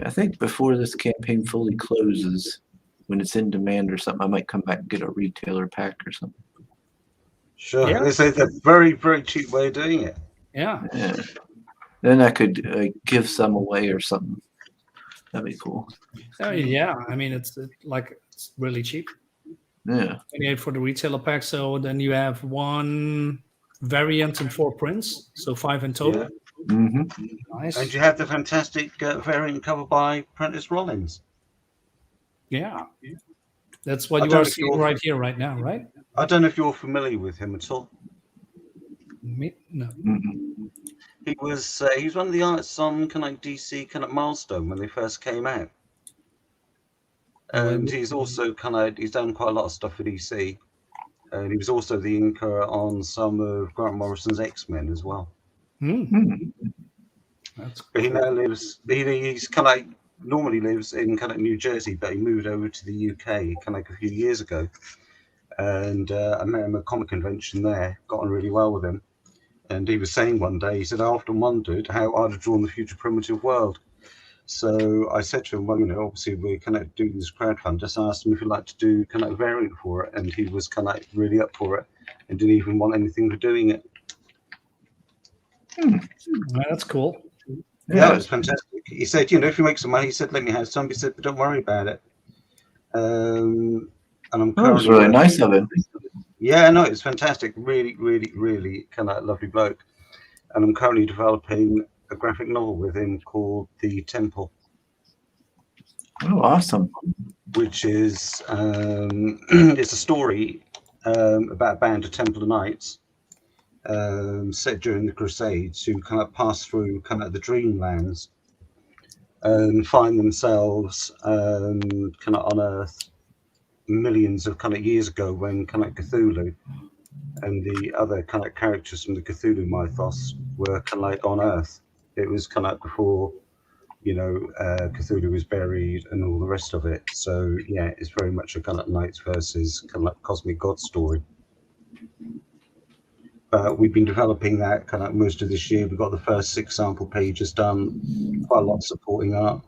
D: I think before this campaign fully closes, when it's in demand or something, I might come back and get a retailer pack or something.
E: Sure.
F: Yeah.
E: It's a very, very cheap way of doing it.
F: Yeah.
D: Yeah. Then I could give some away or something. That'd be cool.
F: Oh, yeah. I mean, it's really cheap.
D: Yeah.
F: 28 for the retailer pack. So then you have 1 variant and 4 prints. So 5 in total.
E: Yeah.
D: Mm-hmm.
F: Nice.
E: And you have the fantastic variant cover by Prentice Rollins.
F: Yeah. That's what
E: I
F: you
E: don't
F: are
E: know if
F: seeing
E: you're-
F: right here, right now, right?
E: I don't know if you're familiar with him at all.
F: No.
D: Mm-hmm.
E: He was one of the artists on kind of like DC kind of Milestone when they first came out. And he's also he's done quite a lot of stuff for DC. And he was also the inker on some of Grant Morrison's X-Men as well.
F: That's
E: But he
F: cool.
E: now lives, he's kind of like, normally lives in kind of New Jersey, but he moved over to the UK kind of like a few years ago. And I met him at a comic convention there, got on really well with him. And he was saying one day, he said, I often wondered how I'd have drawn the future primitive world. So I said to him, well, obviously we're kind of doing this crowdfund. Just asked him if he'd like to do kind of a variant for it. And he was kind of like really up for it and didn't even want anything for doing it.
F: That's cool.
E: Yeah, it was fantastic. He said, if you make some money, he said, let me have some. He said, but don't worry about it. And I'm
D: That was really nice of him.
E: Yeah, no, it's fantastic. Really, really, really kind of lovely bloke. And I'm currently developing a graphic novel with him called The Temple.
D: Oh, awesome.
E: Which is it's a story about a band of Templar Knights set during the Crusades who kind of pass through kind of the Dreamlands and find themselves kind of on Earth millions of kind of years ago when kind of Cthulhu and the other kind of characters from the Cthulhu mythos were kind of like on Earth. It was kind of before Cthulhu was buried and all the rest of it. So yeah, it's very much a kind of knights versus kind of like cosmic god story. We've been developing that kind of most of this year. We've got the first 6 sample pages done, quite a lot of supporting art,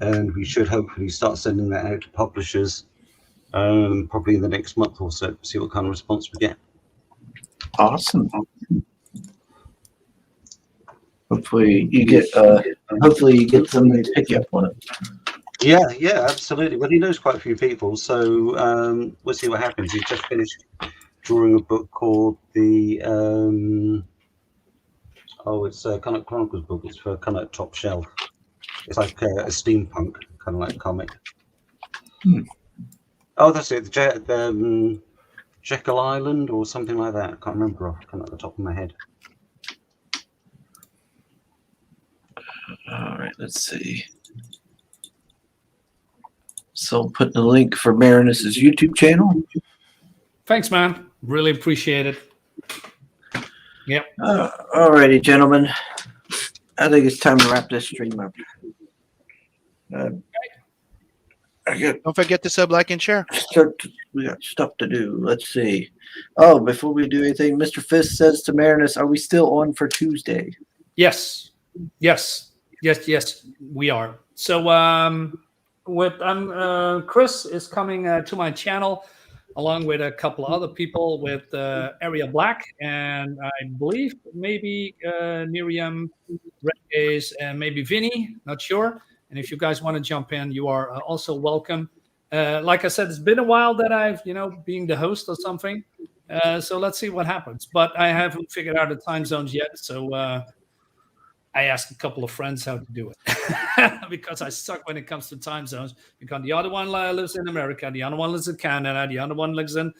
E: and we should hopefully start sending that out to publishers probably in the next month or so, see what kind of response we get.
D: Awesome. Hopefully you get somebody to pick you up on it.
E: Yeah, absolutely. Well, he knows quite a few people, so we'll see what happens. He's just finished drawing a book called the it's a kind of Chronicles book. It's for kind of Top Shelf. It's like a steampunk kind of like comic. Oh, that's it. The Jekyll Island or something like that. I can't remember off kind of at the top of my head.
D: All right, let's see. So putting the link for Marinus's YouTube channel.
F: Thanks, man. Really appreciate it. Yep.
D: All righty, gentlemen. I think it's time to wrap this stream up.
C: Don't forget to sub, like, and share.
D: We got stuff to do. Let's see. Oh, before we do anything, Mr. Fisk says to Marinus, are we still on for Tuesday?
F: Yes, we are. So Chris is coming to my channel along with a couple of other people with Area Black, and I believe maybe Miriam, Reyes, and maybe Vinny, not sure. And if you guys want to jump in, you are also welcome. like I said, it's been a while that I've, being the host or something. So let's see what happens. But I haven't figured out the time zones yet. So I asked a couple of friends how to do it because I suck when it comes to time zones. Because the other one lives in America, the other one lives in Canada, the other one lives in,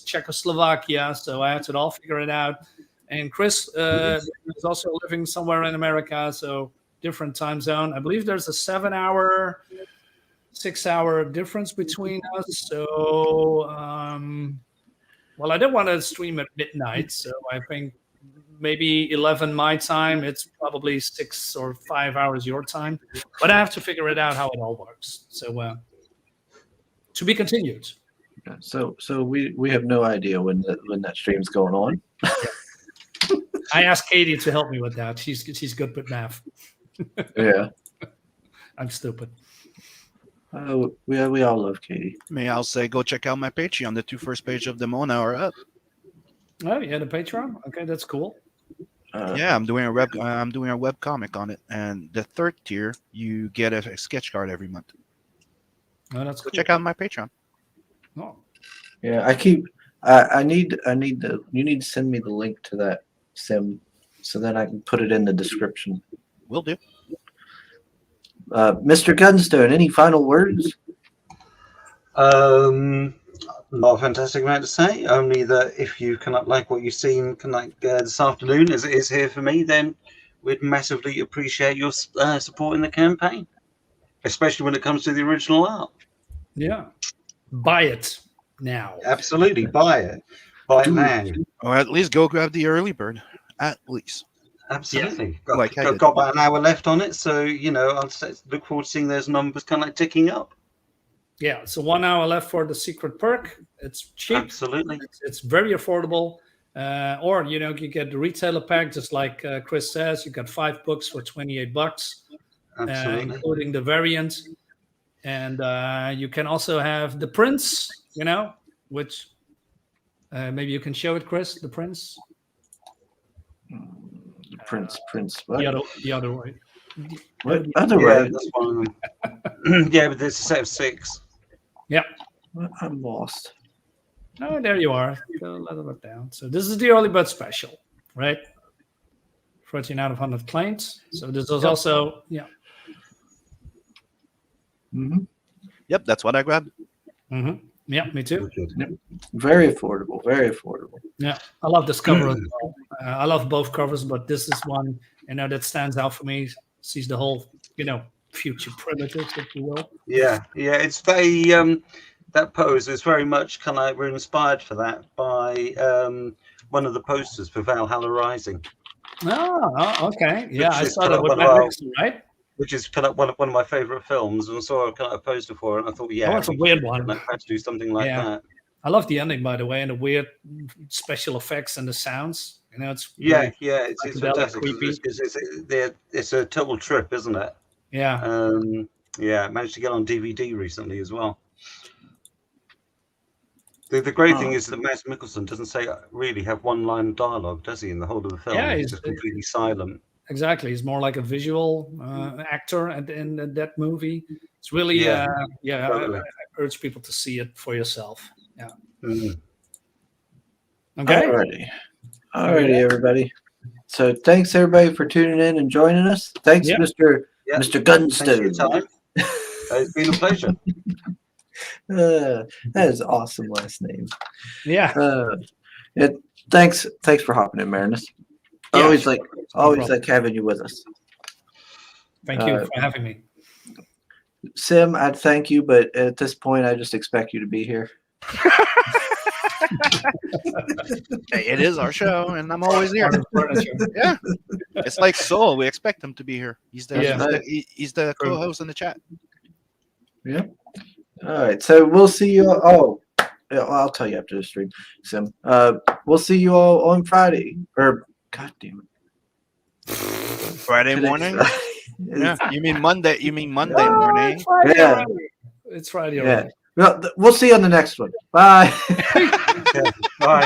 F: Czechoslovakia. So I had to all figure it out. And Chris is also living somewhere in America, so different time zone. I believe there's a 7-hour, 6-hour difference between us. So, well, I don't want to stream at midnight, so I think maybe 11 my time. It's probably 6 or 5 hours your time, but I have to figure it out how it all works. So, to be continued.
D: Yeah, so we have no idea when that stream's going on.
F: I asked Katie to help me with that. She's good with math.
D: Yeah.
F: I'm stupid.
D: We all love Katie.
C: May I say, go check out my Patreon. The 2 first page of the Mona are up.
F: Oh, yeah, the Patreon. Okay, that's cool.
C: Yeah, I'm doing a web comic on it, and the 3rd tier you get a sketch card every month.
F: Oh, that's
C: Go
F: cool.
C: check out my Patreon.
F: Oh.
D: Yeah, I need you need to send me the link to that sim so then I can put it in the description.
C: Will do.
D: Mr. Gunstone, any final words?
E: Not a fantastic amount to say. Only that if you cannot like what you've seen this afternoon, as it is here for me, then we'd massively appreciate your support in the campaign, especially when it comes to the original art.
F: Yeah. Buy it now.
E: Absolutely, buy it now.
C: Or at least go grab the early bird. At least.
E: Absolutely.
C: Like I did.
E: Got about an hour left on it, so I'll look forward to seeing those numbers kind of ticking up.
F: Yeah, so 1 hour left for the secret perk. It's cheap.
E: Absolutely.
F: It's very affordable. Or you get the retailer pack, just like Chris says. You got 5 books for $28,
E: Absolutely.
F: including the variant. And you can also have the prints, which maybe you can show it, Chris. The prints.
D: Prince. What?
F: The other way.
D: What other
E: Yeah,
D: way?
E: that's one of them. Yeah, but there's a set of 6.
F: Yeah.
D: I'm lost.
F: Oh, there you are. Go a little bit down. So this is the early bird special, right? 14 out of 100 claims. So this is also,
D: Mm-hmm.
C: Yep, that's what I grabbed.
F: Mm-hmm. Yeah, me too.
D: Very affordable. Very affordable.
F: Yeah, I love this cover as well. I love both covers, but this is one that stands out for me. Sees the whole, future primitives, if you will.
E: Yeah, it's very that pose is very much we're inspired for that by one of the posters for Valhalla Rising.
F: Oh, okay. Yeah, I
E: Which is
F: saw that with
E: one of
F: Matt
E: our-
F: Nixon, right?
E: Which is one of my favorite films, and saw a poster for it, and I thought,
F: Oh, it's a weird one.
E: I had to do something like
F: Yeah.
E: that.
F: I love the ending, by the way, and the weird special effects and the sounds. It's
E: Yeah,
F: really-
E: it's
F: psychedelic,
E: fantastic.
F: creepy.
E: It's a total trip, isn't it?
F: yeah.
E: I managed to get on DVD recently as well. The great thing is that Mads Mikkelsen doesn't really have one line of dialogue, does he, in the whole of the film?
F: Yeah,
E: he's just completely silent.
F: Exactly. He's more like a visual actor in that movie. It's really,
E: totally.
F: I urge people to see it for yourself. Yeah.
E: Mm.
F: Okay.
D: Alrighty, everybody. So thanks everybody for tuning in and joining us. Thanks,
F: Yeah.
D: Mr.
E: Yeah.
D: Mr.
E: Thanks for your
D: Gunstone.
E: time. It's been a pleasure.
D: That is an awesome last name.
F: Yeah.
D: Thanks for hopping in, Marinus.
F: Yeah,
D: Always
F: sure.
D: like
F: problem.
D: having you with us.
F: Thank you for having me.
D: Sim, I'd thank you, but at this point, I just expect you to be here.
C: Hey, it is our show, and I'm always here. Yeah, it's like Soul. We expect him to be here. He's the co-host in the chat.
D: Yeah. All right. So we'll see you. I'll tell you after the stream, Sim. We'll see you all on Friday. Or God damn it,
C: Friday
D: Today's
C: morning.
D: Friday.
C: Yeah, you mean Monday? You mean Monday morning?
D: Yeah.
F: It's Friday
D: Yeah.
F: already.
D: Well, we'll see you on the next one. Bye.
E: Bye.